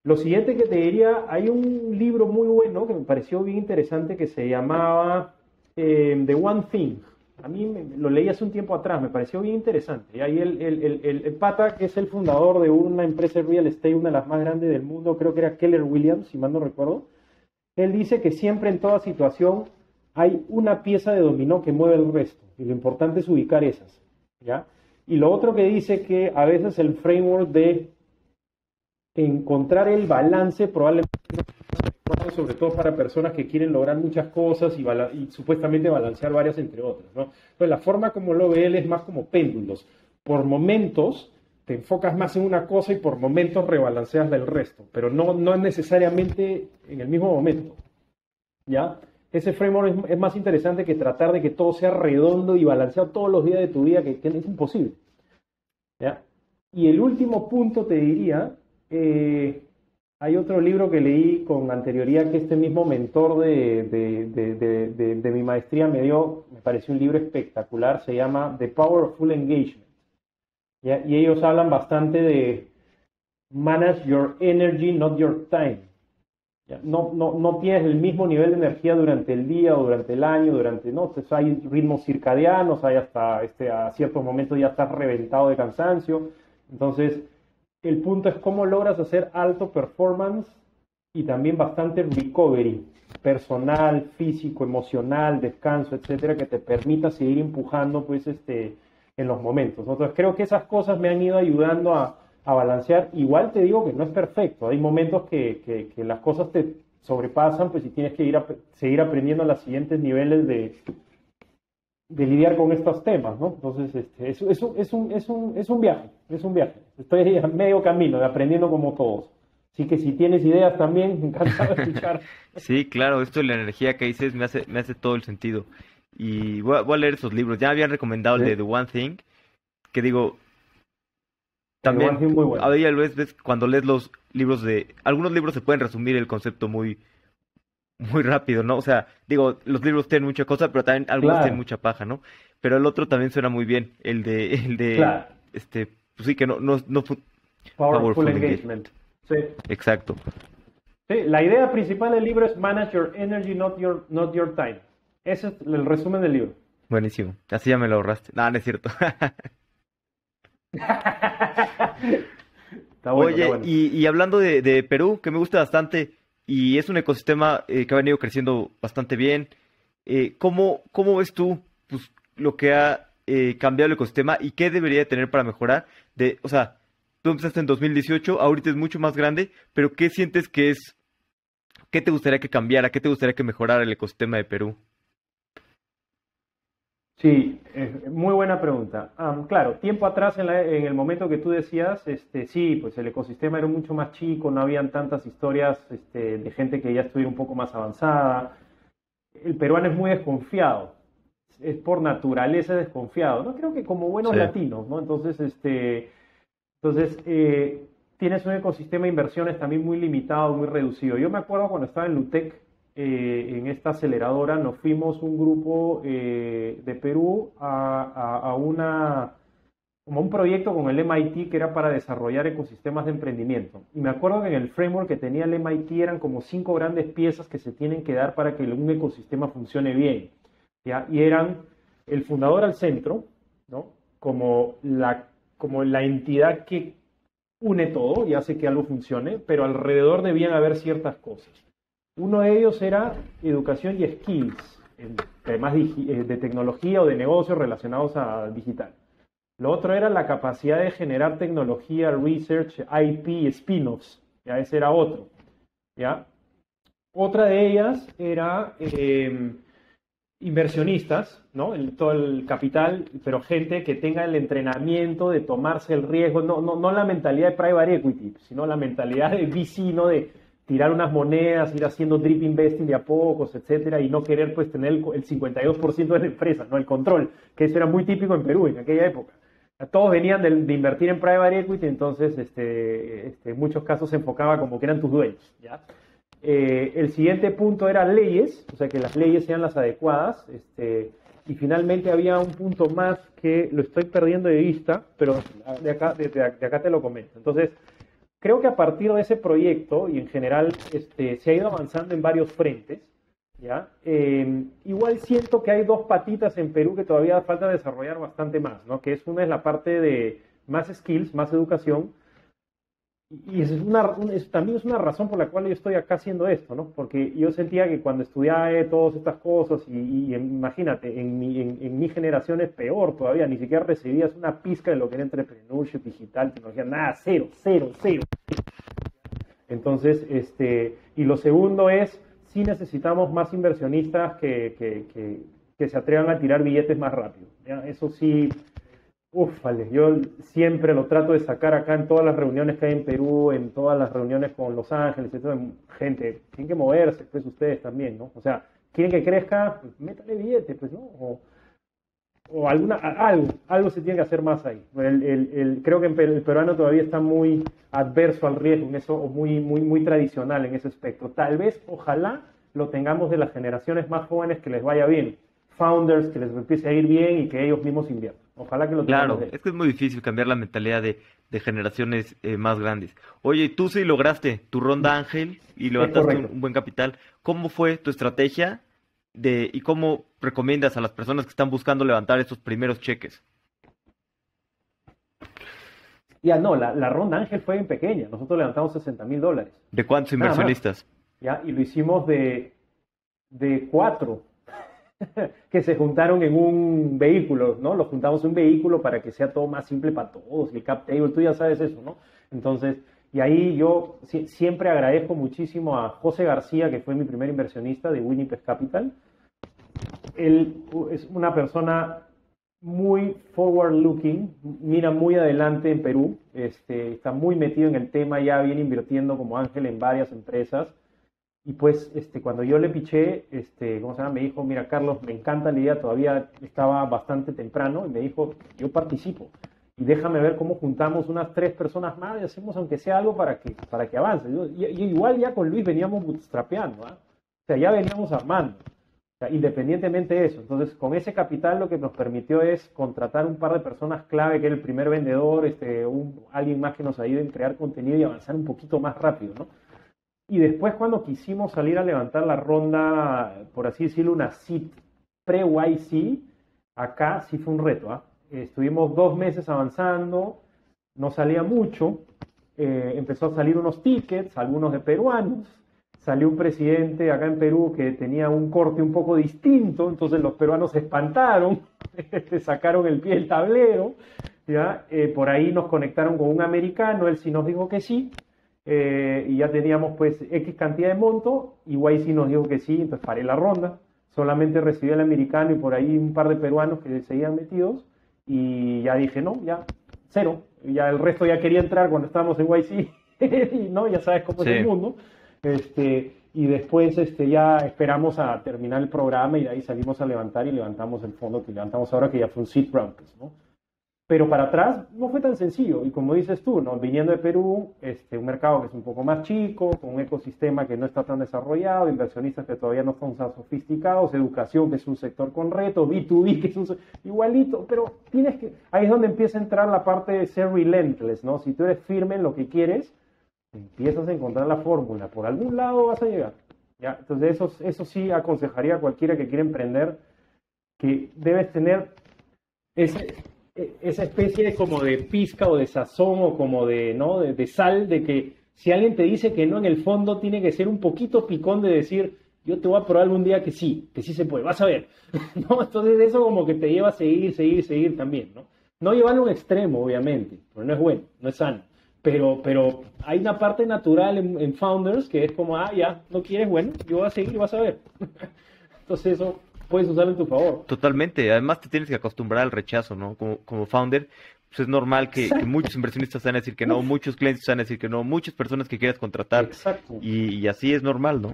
Lo siguiente que te diría, hay un libro muy bueno que me pareció bien interesante que se llamaba The One Thing. A mí lo leí hace un tiempo atrás, me pareció bien interesante. Y ahí el pata, que es el fundador de una empresa de real estate, una de las más grandes del mundo, creo que era Keller Williams, si mal no recuerdo, él dice que siempre en toda situación hay una pieza de dominó que mueve el resto, y lo importante es ubicar esas, ¿ya? Y lo otro que dice que a veces el framework de encontrar el balance probablemente, sobre todo para personas que quieren lograr muchas cosas y supuestamente balancear varias entre otras, ¿no? Entonces la forma como lo ve él es más como péndulos. Por momentos te enfocas más en una cosa y por momentos rebalanceas del resto, pero no es necesariamente en el mismo momento, ¿ya? Ese framework es más interesante que tratar de que todo sea redondo y balanceado todos los días de tu vida, que es imposible, ¿ya? Y el último punto te diría, hay otro libro que leí con anterioridad que este mismo mentor de mi maestría me dio, me pareció un libro espectacular, se llama The Power of Full Engagement, ¿ya? Y ellos hablan bastante de manage your energy, not your time. ¿Ya? No tienes el mismo nivel de energía durante el día o durante el año, ¿no? Entonces hay ritmos circadianos, hay hasta a ciertos momentos ya estás reventado de cansancio. Entonces, el punto es cómo logras hacer alto performance y también bastante recovery personal, físico, emocional, descanso, etcétera, que te permita seguir empujando, pues, en los momentos. Entonces, creo que esas cosas me han ido ayudando a balancear. Igual te digo que no es perfecto. Hay momentos que las cosas te sobrepasan, pues, y tienes que seguir aprendiendo a los siguientes niveles de lidiar con estos temas, ¿no? Entonces, es un viaje. Estoy a medio camino de aprendiendo como todos. Así que si tienes ideas también, encantado de escuchar. Sí, claro, esto de la energía que dices me hace todo el sentido. Y voy a leer esos libros. Ya me habían recomendado el de The One Thing, que digo, también, Muy bueno. a veces ves cuando lees los libros algunos libros se pueden resumir el concepto muy muy rápido, ¿no? O sea, digo, los libros tienen mucha cosa, pero también algunos tienen Claro, mucha paja, ¿no? Pero el otro también suena muy bien, claro. pues sí, que Powerful Powerful Engagement. engagement. Sí. Exacto. Sí, la idea principal del libro es Manage Your Energy, not your time. Ese es el resumen del libro. Buenísimo. Así ya me lo ahorraste. No, no es cierto. Está bueno, está Oye, bueno. y hablando de Perú, que me gusta bastante, y es un ecosistema que ha venido creciendo bastante bien, ¿cómo ves tú pues, lo que ha cambiado el ecosistema y qué debería tener para mejorar? O sea, tú empezaste en 2018, ahorita es mucho más grande, pero ¿qué sientes qué te gustaría que cambiara, qué te gustaría que mejorara el ecosistema de Perú? Sí, muy buena pregunta. Claro, tiempo atrás, en el momento que tú decías, sí, pues el ecosistema era mucho más chico, no habían tantas historias de gente que ya estuviera un poco más avanzada. El peruano es muy desconfiado, es por naturaleza desconfiado, ¿no? Creo que como buenos Sí, latinos, ¿no? Entonces, tienes un ecosistema de inversiones también muy limitado, muy reducido. Yo me acuerdo cuando estaba en Lutec, en esta aceleradora, nos fuimos un grupo de Perú como un proyecto con el MIT que era para desarrollar ecosistemas de emprendimiento. Y me acuerdo que en el framework que tenía el MIT eran como 5 grandes piezas que se tienen que dar para que un ecosistema funcione bien, ¿ya? Y eran el fundador al centro, ¿no? Como la entidad que une todo y hace que algo funcione, pero alrededor debían haber ciertas cosas. Uno de ellos era educación y skills, temas de tecnología o de negocios relacionados a digital. Lo otro era la capacidad de generar tecnología, research, IP, spin-offs. Ya ese era otro. ¿Ya? Otra de ellas era inversionistas, ¿no? Todo el capital, pero gente que tenga el entrenamiento de tomarse el riesgo, no la mentalidad de private equity, sino la mentalidad de VC, ¿no? De tirar unas monedas, ir haciendo drip investing de a pocos, etcétera, y no querer pues tener el 52% de la empresa, ¿no? El control, que eso era muy típico en Perú en aquella época. Todos venían de invertir en private equity, entonces en muchos casos se enfocaba como que eran tus dueños, ¿ya? El siguiente punto era leyes, o sea que las leyes sean las adecuadas, y finalmente había un punto más que lo estoy perdiendo de vista, pero de acá te lo comento. Entonces, creo que a partir de ese proyecto y en general se ha ido avanzando en varios frentes, ¿ya? Igual siento que hay dos patitas en Perú que todavía falta desarrollar bastante más, ¿no? Que una es la parte de más skills, más educación, y también es una razón por la cual yo estoy acá haciendo esto, ¿no? Porque yo sentía que cuando estudiaba todas estas cosas, y imagínate, en mi generación es peor todavía, ni siquiera recibías una pizca de lo que era entrepreneurship digital, tecnología, nada, cero, cero, cero. Entonces, y lo segundo es, sí necesitamos más inversionistas que se atrevan a tirar billetes más rápido, ¿ya? Eso sí, ufale, yo siempre lo trato de sacar acá en todas las reuniones que hay en Perú, en todas las reuniones con Los Ángeles, etc. Gente, tienen que moverse, pues ustedes también, ¿no? O sea, quieren que crezca, pues métale billete, pues, ¿no? O algo se tiene que hacer más ahí. Creo que el peruano todavía está muy adverso al riesgo en eso, o muy tradicional en ese aspecto. Tal vez, ojalá, lo tengamos de las generaciones más jóvenes que les vaya bien. Founders, que les empiece a ir bien y que ellos mismos inviertan. Ojalá que lo tengamos claro, de es que es muy difícil cambiar la mentalidad de generaciones más grandes. Oye, tú sí lograste tu ronda Ángel y Es levantaste correcto. un buen capital. ¿Cómo fue tu estrategia y cómo recomiendas a las personas que están buscando levantar esos primeros cheques? Ya no, la ronda Ángel fue bien pequeña. Nosotros levantamos $60,000. ¿De cuántos Nada más. inversionistas? ¿Ya? Y lo hicimos de 4 que se juntaron en un vehículo, ¿no? Lo juntamos en un vehículo para que sea todo más simple para todos, el cap table, tú ya sabes eso, ¿no? Entonces, y ahí yo siempre agradezco muchísimo a José García, que fue mi primer inversionista de Winnipeg Capital. Él es una persona muy forward looking, mira muy adelante en Perú, está muy metido en el tema, ya viene invirtiendo como Ángel en varias empresas. Y pues cuando yo le piché, ¿cómo se llama? Me dijo, mira Carlos, me encanta la idea, todavía estaba bastante temprano, y me dijo, yo participo. Y déjame ver cómo juntamos unas 3 personas más y hacemos aunque sea algo para que avance. Yo igual ya con Luis veníamos bootstrapeando, ¿ah? O sea, ya veníamos armando, o sea, independientemente de eso. Entonces, con ese capital lo que nos permitió es contratar un par de personas clave, que era el primer vendedor, alguien más que nos ayude en crear contenido y avanzar un poquito más rápido, ¿no? Y después cuando quisimos salir a levantar la ronda, por así decirlo, una seed pre-YC, acá sí fue un reto, ¿ah? Estuvimos 2 meses avanzando, no salía mucho, empezó a salir unos tickets, algunos de peruanos, salió un presidente acá en Perú que tenía un corte un poco distinto, entonces los peruanos se espantaron, sacaron el pie del tablero, ¿ya? Por ahí nos conectaron con un americano, él sí nos dijo que sí, y ya teníamos pues X cantidad de monto, y YC nos dijo que sí, entonces paré la ronda, solamente recibí al americano y por ahí un par de peruanos que seguían metidos, y ya dije, no, ya, cero, ya el resto ya quería entrar cuando estábamos en YC, y no, ya sabes cómo es el mundo, y después ya esperamos a terminar el programa y de ahí salimos a levantar y levantamos el fondo que levantamos ahora, que ya fue un seed round, pues, ¿no? Pero para atrás no fue tan sencillo, y como dices tú, ¿no? Viniendo de Perú, un mercado que es un poco más chico, con un ecosistema que no está tan desarrollado, inversionistas que todavía no están tan sofisticados, educación que es un sector con retos, B2B que es igualito, pero ahí es donde empieza a entrar la parte de ser relentless, ¿no? Si tú eres firme en lo que quieres, empiezas a encontrar la fórmula, por algún lado vas a llegar, ¿ya? Entonces eso sí aconsejaría a cualquiera que quiera emprender, que debes tener esa especie de como de pizca o de sazón o como de, ¿no? de sal, de que si alguien te dice que no, en el fondo tiene que ser un poquito picón de decir, yo te voy a probar algún día que sí se puede, vas a ver, ¿no? Entonces eso como que te lleva a seguir también, ¿no? No llevarlo a un extremo, obviamente, porque no es bueno, no es sano, pero hay una parte natural en Founders que es como, ya, no quieres, bueno, yo voy a seguir, vas a ver. Entonces eso puedes usarlo en tu favor. Totalmente, además te tienes que acostumbrar al rechazo, ¿no? Como founder, pues es normal que muchos inversionistas van a decir que no, muchos clientes van a decir que no, muchas personas que quieras contratar. Exacto. Y así es normal, ¿no?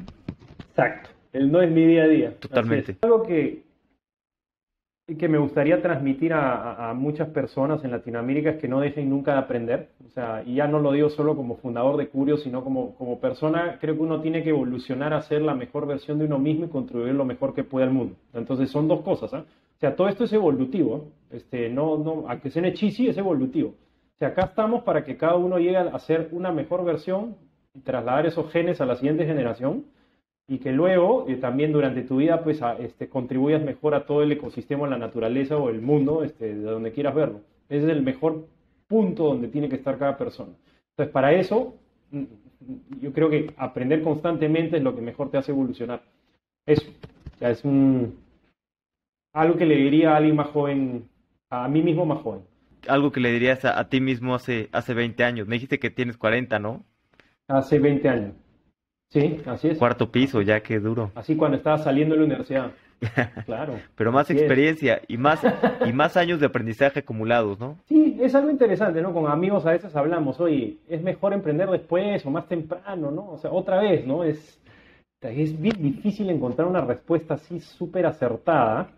Exacto. El no es mi día a día. Totalmente. Algo que me gustaría transmitir a muchas personas en Latinoamérica es que no dejen nunca de aprender. O sea, y ya no lo digo solo como fundador de Curio, sino como persona. Creo que uno tiene que evolucionar a ser la mejor versión de uno mismo y contribuir lo mejor que pueda al mundo. Entonces son dos cosas, ¿eh? O sea, todo esto es evolutivo, ¿eh? A que suene cheesy, es evolutivo. O sea, acá estamos para que cada uno llegue a ser una mejor versión y trasladar esos genes a la siguiente generación, y que luego también durante tu vida pues contribuyas mejor a todo el ecosistema, la naturaleza o el mundo, de donde quieras verlo. Ese es el mejor punto donde tiene que estar cada persona. Entonces, para eso, yo creo que aprender constantemente es lo que mejor te hace evolucionar. Eso, o sea, es algo que le diría a alguien más joven, a mí mismo más joven. Algo que le dirías a ti mismo hace 20 años. Me dijiste que tienes 40, ¿no? Hace 20 años. Sí, así es. Cuarto piso, ya, qué duro. Así cuando estaba saliendo de la universidad. Claro. Pero más experiencia y más años de aprendizaje acumulados, ¿no? Sí, es algo interesante, ¿no? Con amigos a veces hablamos, oye, es mejor emprender después o más temprano, ¿no? O sea, otra vez, ¿no? Es bien difícil encontrar una respuesta así súper acertada.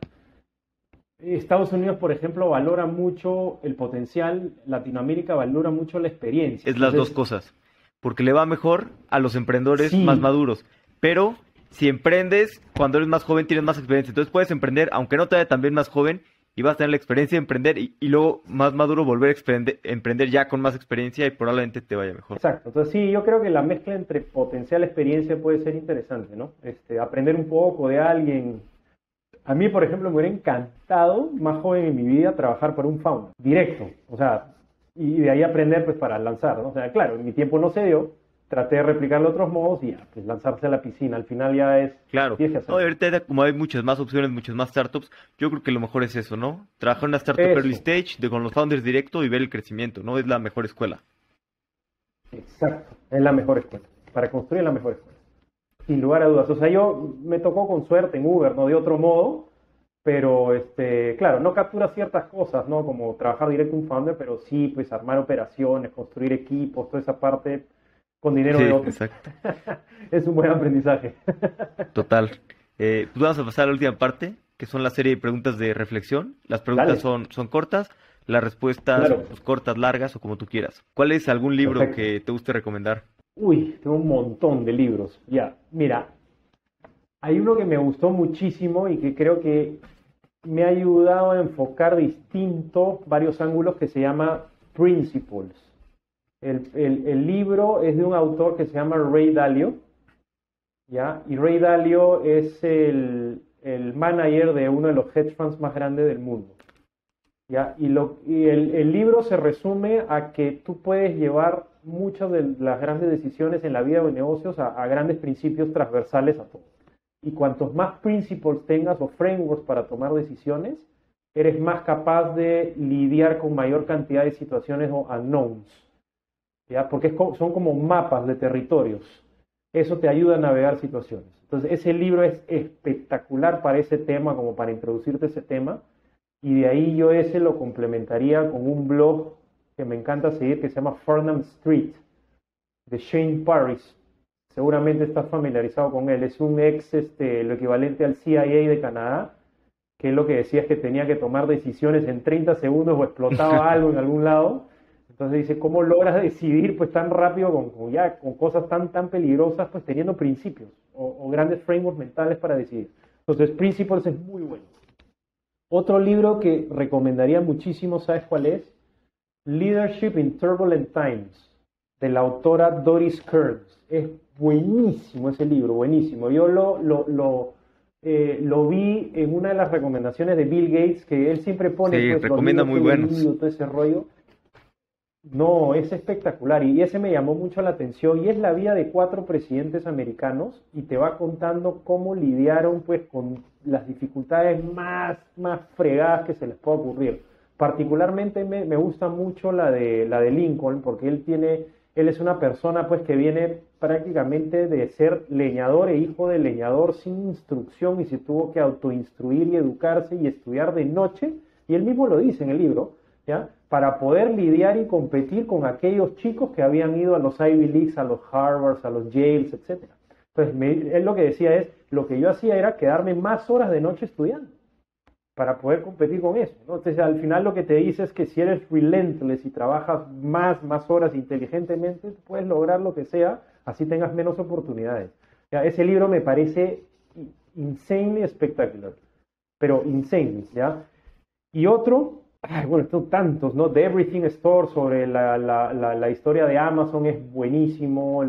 Estados Unidos, por ejemplo, valora mucho el potencial, Latinoamérica valora mucho la experiencia. Es las dos cosas. Porque le va mejor a los emprendedores más maduros. Pero si emprendes, cuando eres más joven tienes más experiencia. Entonces puedes emprender, aunque no te vaya tan bien más joven, y vas a tener la experiencia de emprender y luego más maduro volver a emprender ya con más experiencia y probablemente te vaya mejor. Exacto. Entonces sí, yo creo que la mezcla entre potencial y experiencia puede ser interesante, ¿no? Aprender un poco de alguien. A mí, por ejemplo, me hubiera encantado, más joven en mi vida, trabajar para un founder, directo. O sea, y de ahí aprender pues para lanzar, ¿no? O sea, claro, en mi tiempo no se dio, traté de replicarlo de otros modos y ya, pues lanzarse a la piscina, al final ya es... Claro, no, ahorita como hay muchas más opciones, muchas más startups, yo creo que lo mejor es eso, ¿no? Trabajar en una startup early stage, con los founders directo y ver el crecimiento, ¿no? Es la mejor escuela. Exacto, es la mejor escuela, para construir la mejor escuela, sin lugar a dudas. O sea, yo me tocó con suerte en Uber, no de otro modo, pero claro, no captura ciertas cosas, ¿no? Como trabajar directo un founder, pero sí, pues armar operaciones, construir equipos, toda esa parte con dinero de otros. Exacto. Es un buen aprendizaje. Total. Pues vamos a pasar a la última parte, que son la serie de preguntas de reflexión. Las preguntas son cortas, las respuestas pues, cortas, largas o como tú quieras. ¿Cuál es algún libro que te guste recomendar? Uy, tengo un montón de libros. Ya, mira, Hay uno que me gustó muchísimo y que creo que me ha ayudado a enfocar distinto varios ángulos, que se llama Principles. El libro es de un autor que se llama Ray Dalio, ¿ya? Y Ray Dalio es el manager de uno de los hedge funds más grandes del mundo, ¿ya? Y el libro se resume a que tú puedes llevar muchas de las grandes decisiones en la vida de negocios a grandes principios transversales a todo. Y cuantos más principles tengas o frameworks para tomar decisiones, eres más capaz de lidiar con mayor cantidad de situaciones o unknowns, ¿ya? Porque son como mapas de territorios. Eso te ayuda a navegar situaciones. Entonces, ese libro es espectacular para ese tema, como para introducirte a ese tema. Y de ahí yo ese lo complementaría con un blog que me encanta seguir, que se llama Farnham Street, de Shane Parrish. Seguramente estás familiarizado con él. Es un ex, lo equivalente al CIA de Canadá, que es lo que decía, es que tenía que tomar decisiones en 30 segundos o explotaba algo en algún lado. Entonces dice, ¿cómo logras decidir pues tan rápido con cosas tan peligrosas, pues teniendo principios o grandes frameworks mentales para decidir? Entonces, Principles es muy bueno. Otro libro que recomendaría muchísimo, ¿sabes cuál es? Leadership in Turbulent Times, de la autora Doris Kearns. Es buenísimo ese libro, buenísimo. Yo lo vi en una de las recomendaciones de Bill Gates, que él siempre pone... Sí, pues, recomienda muy buenos. Todo ese rollo. No, es espectacular y ese me llamó mucho la atención, y es la vida de 4 presidentes americanos y te va contando cómo lidiaron pues con las dificultades más fregadas que se les pueda ocurrir. Particularmente me gusta mucho la de Lincoln, porque él es una persona pues que viene prácticamente de ser leñador e hijo de leñador sin instrucción, y se tuvo que autoinstruir y educarse y estudiar de noche, y él mismo lo dice en el libro, ¿ya? Para poder lidiar y competir con aquellos chicos que habían ido a los Ivy Leagues, a los Harvards, a los Yales, etc. Entonces, él lo que decía es, lo que yo hacía era quedarme más horas de noche estudiando para poder competir con eso, ¿no? Entonces, al final lo que te dice es que si eres relentless y trabajas más horas inteligentemente, puedes lograr lo que sea, así tengas menos oportunidades. O sea, ese libro me parece insanely espectacular, pero insanely, ¿ya? Y otro... bueno, son tantos, ¿no? The Everything Store, sobre la historia de Amazon, es buenísimo.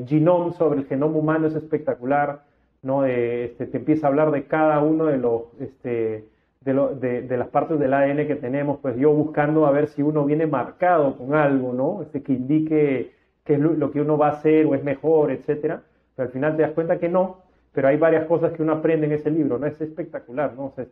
Genome, sobre el genoma humano, es espectacular, ¿no? Te empieza a hablar de cada uno de los de las partes del ADN que tenemos, pues yo buscando a ver si uno viene marcado con algo, ¿no? Que indique qué es lo que uno va a hacer o es mejor, etcétera. Pero al final te das cuenta que no, pero hay varias cosas que uno aprende en ese libro, ¿no? Es espectacular, ¿no? O sea,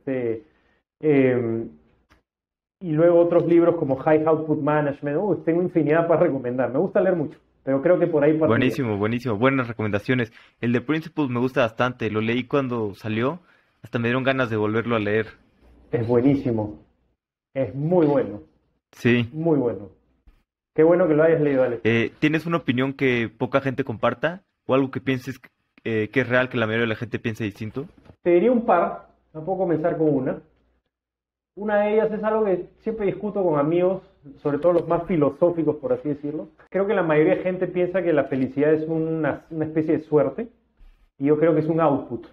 y luego otros libros como High Output Management. Tengo infinidad para recomendar. Me gusta leer mucho, pero creo que por ahí partiría. Buenísimo, buenísimo. Buenas recomendaciones. El de Principles me gusta bastante. Lo leí cuando salió. Hasta me dieron ganas de volverlo a leer. Es buenísimo. Es muy bueno. Sí. Muy bueno. Qué bueno que lo hayas leído, Alex. ¿Tienes una opinión que poca gente comparta? ¿O algo que pienses que es real, que la mayoría de la gente piense distinto? Te diría un par. No puedo comenzar con una. Una de ellas es algo que siempre discuto con amigos, sobre todo los más filosóficos, por así decirlo. Creo que la mayoría de gente piensa que la felicidad es una especie de suerte, y yo creo que es un output,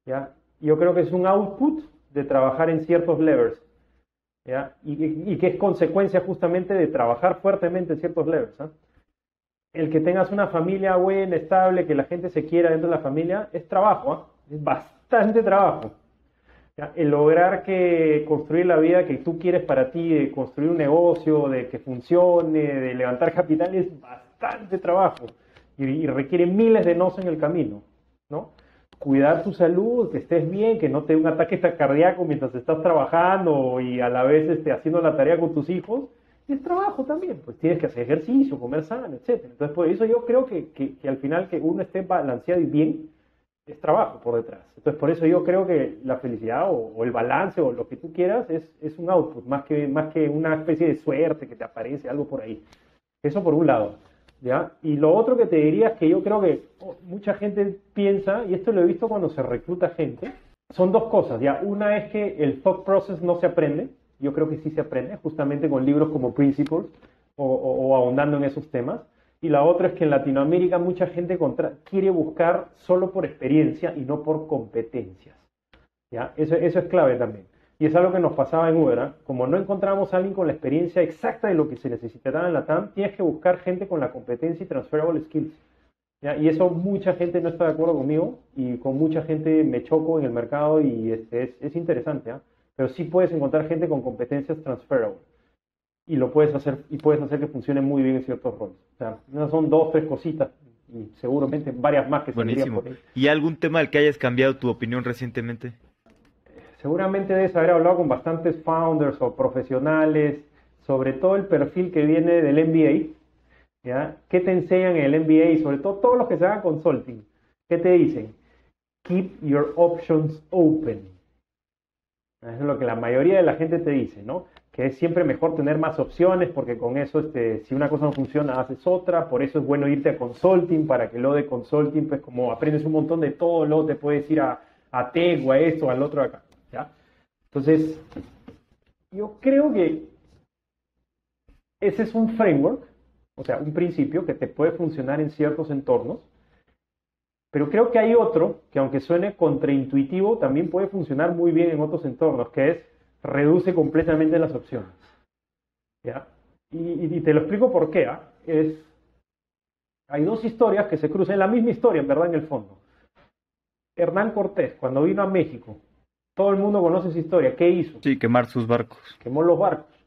¿ya? Yo creo que es un output de trabajar en ciertos levers, ¿ya? Y que es consecuencia justamente de trabajar fuertemente en ciertos levers, ¿eh? El que tengas una familia buena, estable, que la gente se quiera dentro de la familia, es trabajo, ¿eh? Es bastante trabajo. ¿Ya? El lograr construir la vida que tú quieres para ti, de construir un negocio, de que funcione, de levantar capital, es bastante trabajo y requiere miles de nos en el camino, ¿no? Cuidar tu salud, que estés bien, que no te dé un ataque cardíaco mientras estás trabajando y a la vez haciendo la tarea con tus hijos, es trabajo también, pues tienes que hacer ejercicio, comer sano, etc. Entonces, por eso yo creo que al final que uno esté balanceado y bien, es trabajo por detrás. Entonces, por eso yo creo que la felicidad o el balance o lo que tú quieras es un output, más que una especie de suerte que te aparece, algo por ahí. Eso por un lado, ¿ya? Y lo otro que te diría es que yo creo que mucha gente piensa, y esto lo he visto cuando se recluta gente, son dos cosas, ¿ya? Una es que el thought process no se aprende. Yo creo que sí se aprende, justamente con libros como Principles o ahondando en esos temas. Y la otra es que en Latinoamérica mucha gente quiere buscar solo por experiencia y no por competencias. ¿Ya? Eso es clave también. Y es algo que nos pasaba en Uber, ¿eh? Como no encontramos a alguien con la experiencia exacta de lo que se necesitará en la TAM, tienes que buscar gente con la competencia y transferable skills. ¿Ya? Y eso mucha gente no está de acuerdo conmigo y con mucha gente me choco en el mercado y es interesante, ¿eh? Pero sí puedes encontrar gente con competencias transferable y lo puedes hacer que funcione muy bien en ciertos roles. O sea, no son 2, 3 cositas y seguramente varias más que saldrían Buenísimo. por ahí. ¿Y algún tema del que hayas cambiado tu opinión recientemente? Seguramente debes haber hablado con bastantes founders o profesionales, sobre todo el perfil que viene del MBA, ¿ya? ¿Qué te enseñan en el MBA? Y sobre todo todos los que se hagan consulting. ¿Qué te dicen? Keep your options open. Eso es lo que la mayoría de la gente te dice, ¿no? Que es siempre mejor tener más opciones porque con eso, si una cosa no funciona, haces otra. Por eso es bueno irte a consulting, para que luego de consulting, pues como aprendes un montón de todo, luego te puedes ir a tech o a esto, al otro de acá, ¿ya? Entonces, yo creo que ese es un framework, o sea, un principio que te puede funcionar en ciertos entornos, pero creo que hay otro que, aunque suene contraintuitivo, también puede funcionar muy bien en otros entornos, que es reduce completamente las opciones. ¿Ya? Y te lo explico por qué. Hay dos historias que se cruzan, la misma historia, en verdad, en el fondo. Hernán Cortés, cuando vino a México, todo el mundo conoce esa historia. ¿Qué hizo? Sí, quemar sus barcos. Quemó los barcos.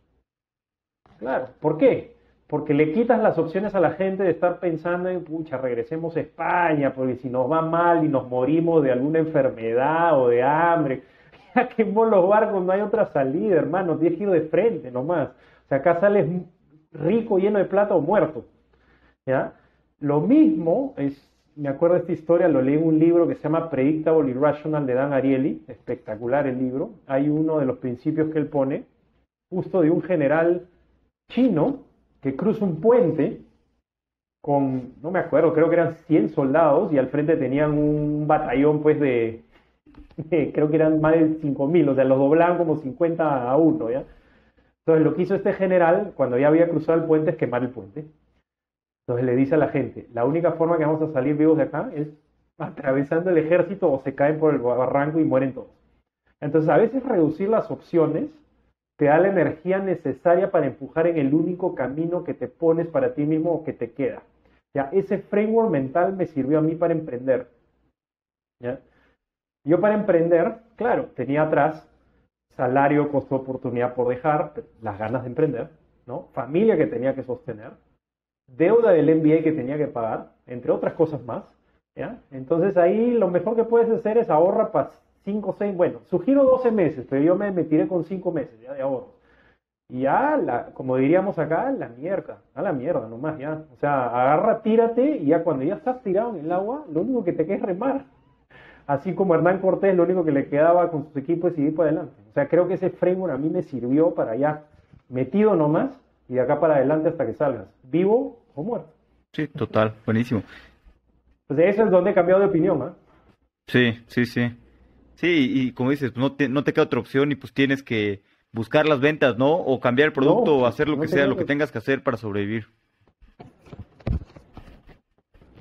Claro, ¿por qué? Porque le quitas las opciones a la gente de estar pensando en, pucha, regresemos a España, porque si nos va mal y nos morimos de alguna enfermedad o de hambre, ya quemó los barcos, no hay otra salida, hermano, tienes que ir de frente nomás. O sea, acá sales rico, lleno de plata o muerto. ¿Ya? Lo mismo me acuerdo de esta historia, lo leí en un libro que se llama Predictable Irrational de Dan Ariely, espectacular el libro. Hay uno de los principios que él pone, justo de un general chino que cruza un puente con, no me acuerdo, creo que eran 100 soldados y al frente tenían un batallón pues creo que eran más de 5.000, o sea, los doblaban como 50 a 1, ¿ya? Entonces lo que hizo este general cuando ya había cruzado el puente es quemar el puente. Entonces le dice a la gente, la única forma que vamos a salir vivos de acá es atravesando el ejército o se caen por el barranco y mueren todos. Entonces a veces reducir las opciones te da la energía necesaria para empujar en el único camino que te pones para ti mismo o que te queda. ¿Ya? Ese framework mental me sirvió a mí para emprender. ¿Ya? Yo para emprender, claro, tenía atrás salario, costo de oportunidad por dejar, las ganas de emprender, ¿no? Familia que tenía que sostener, deuda del MBA que tenía que pagar, entre otras cosas más, ¿ya? Entonces ahí lo mejor que puedes hacer es ahorra para 5, 6, bueno, sugiero 12 meses, pero yo me tiré con 5 meses ya de ahorro. Y ya, como diríamos acá, a la mierda nomás ya. O sea, agarra, tírate y ya cuando ya estás tirado en el agua, lo único que te queda es remar. Así como Hernán Cortés, lo único que le quedaba con sus equipos es seguir para adelante. O sea, creo que ese framework a mí me sirvió para ya metido nomás y de acá para adelante hasta que salgas, vivo o muerto. Sí, total, buenísimo. Pues eso es donde he cambiado de opinión, ¿eh? Sí, sí, sí. Sí, y como dices, no te queda otra opción y pues tienes que buscar las ventas, ¿no? O cambiar el producto o hacer lo que sea, lo que tengas que hacer para sobrevivir.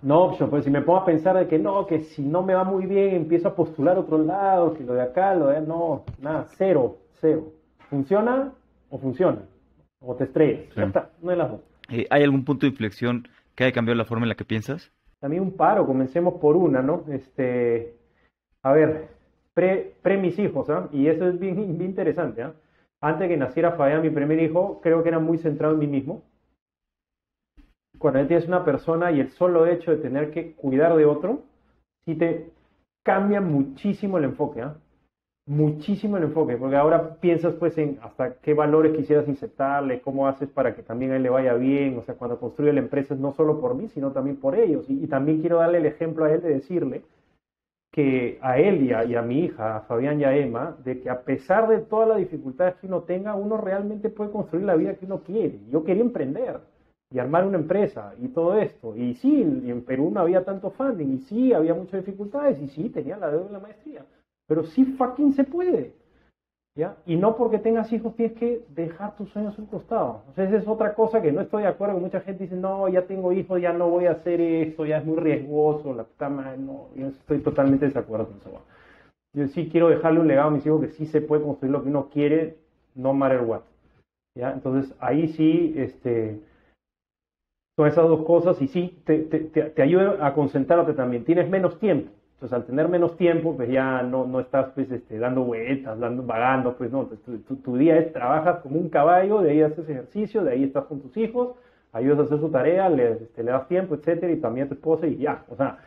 No, pues si me pongo a pensar de que no, que si no me va muy bien empiezo a postular a otro lado, que lo de acá, lo de allá, no, nada, cero. ¿Funciona o funciona? O te estrellas, Sí. ya está, no es las dos. ¿Hay algún punto de inflexión que haya cambiado la forma en la que piensas? También un paro, comencemos por una, ¿no? A ver, pre mis hijos, ¿ah? Y eso es bien interesante, ¿ah? Antes que naciera Fabián, mi primer hijo, creo que era muy centrado en mí mismo. Cuando ya tienes una persona y el solo hecho de tener que cuidar de otro, sí te cambia muchísimo el enfoque, ¿ah? Muchísimo el enfoque, porque ahora piensas pues en hasta qué valores quisieras insertarle, cómo haces para que también a él le vaya bien, o sea, cuando construye la empresa es no solo por mí, sino también por ellos, y también quiero darle el ejemplo a él de decirle que a él y a mi hija, a Fabián y a Emma, de que a pesar de todas las dificultades que uno tenga, uno realmente puede construir la vida que uno quiere. Yo quería emprender y armar una empresa y todo esto, y sí, en Perú no había tanto funding, y sí, había muchas dificultades, y sí, tenía la deuda de la maestría, pero sí fucking se puede. ¿ya? Y no porque tengas hijos tienes que dejar tus sueños a un costado. O sea, esa es otra cosa que no estoy de acuerdo, que mucha gente dice, no, ya tengo hijos, ya no voy a hacer esto, ya es muy riesgoso, la puta madre, no, yo estoy totalmente de desacuerdo con eso. Yo sí quiero dejarle un legado a mis hijos que sí se puede construir lo que uno quiere, no matter what, ¿ya? Entonces, ahí sí, son esas dos cosas y sí, te ayuda a concentrarte también. Tienes menos tiempo. Entonces, al tener menos tiempo, pues ya no estás pues, dando vueltas, vagando, pues no. Tu día es, trabajas como un caballo, de ahí haces ejercicio, de ahí estás con tus hijos, ayudas a hacer su tarea, le das tiempo, etcétera, y también a tu esposa y ya. O sea,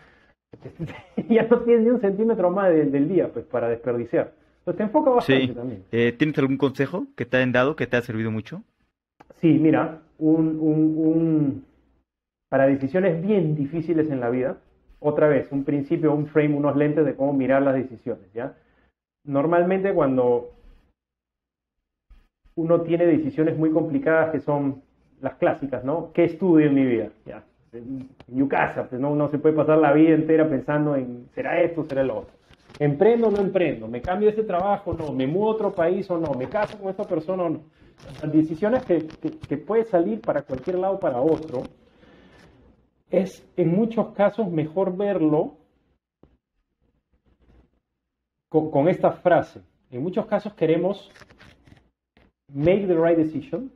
ya no tienes ni un centímetro más del día, pues, para desperdiciar. Entonces, te enfoca bastante también. ¿Tienes algún consejo que te hayan dado que te ha servido mucho? Sí, mira, para decisiones bien difíciles en la vida, otra vez, un principio, un frame, unos lentes de cómo mirar las decisiones, ¿ya? Normalmente cuando uno tiene decisiones muy complicadas que son las clásicas, ¿no? ¿Qué estudio en mi vida? ¿Ya? En casa, pues no, uno se puede pasar la vida entera pensando en, ¿será esto, será lo otro? ¿Emprendo o no emprendo? ¿Me cambio de ese trabajo o no? ¿Me mudo a otro país o no? ¿Me caso con esta persona o no? Las decisiones que puede salir para cualquier lado o para otro, es en muchos casos mejor verlo con esta frase. En muchos casos queremos make the right decision,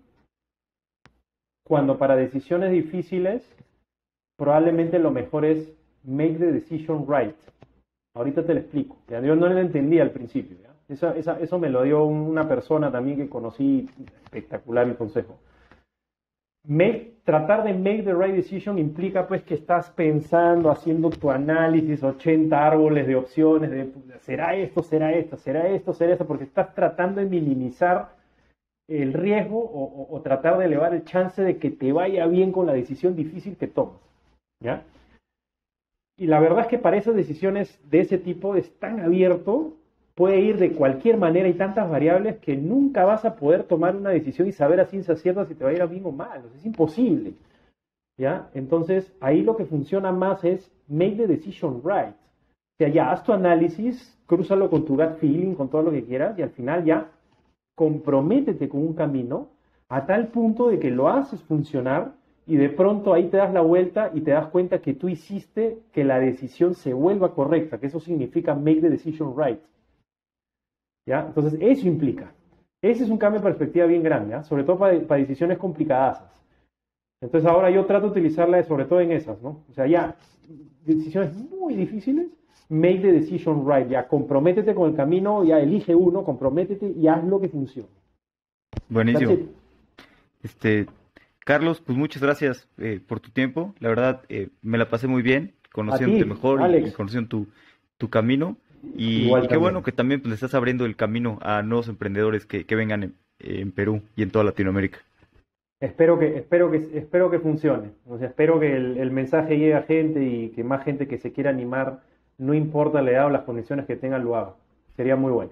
cuando para decisiones difíciles probablemente lo mejor es make the decision right. Ahorita te lo explico. ¿Ya? Yo no lo entendía al principio. ¿Ya? Eso me lo dio una persona también que conocí, espectacular el consejo. Tratar de make the right decision implica pues que estás pensando, haciendo tu análisis, 80 árboles de opciones, de será esto, será esto, será esto, será esto, porque estás tratando de minimizar el riesgo o tratar de elevar el chance de que te vaya bien con la decisión difícil que tomas, ¿ya? Y la verdad es que para esas decisiones de ese tipo es tan abierto, puede ir de cualquier manera, hay tantas variables que nunca vas a poder tomar una decisión y saber a ciencia cierta si te va a ir bien o mal. O sea, es imposible, ¿ya? Entonces, ahí lo que funciona más es make the decision right. O sea, ya haz tu análisis, crúzalo con tu gut feeling, con todo lo que quieras, y al final ya comprométete con un camino a tal punto de que lo haces funcionar y de pronto ahí te das la vuelta y te das cuenta que tú hiciste que la decisión se vuelva correcta, que eso significa make the decision right. ¿Ya? Entonces, eso implica. Ese es un cambio de perspectiva bien grande, ¿ya? Sobre todo para decisiones complicadas. Entonces, ahora yo trato de utilizarla sobre todo en esas, ¿no? O sea, ya, decisiones muy difíciles, make the decision right, ya, comprométete con el camino, ya, elige uno, comprométete y haz lo que funcione. Buenísimo. Carlos, pues muchas gracias por tu tiempo. La verdad, me la pasé muy bien, conociéndote mejor y conociendo tu camino. Y qué bueno que también pues, le estás abriendo el camino a nuevos emprendedores que vengan en Perú y en toda Latinoamérica. Espero que funcione. O sea, espero que el mensaje llegue a gente y que más gente que se quiera animar, no importa la edad o las condiciones que tengan, lo haga. Sería muy bueno.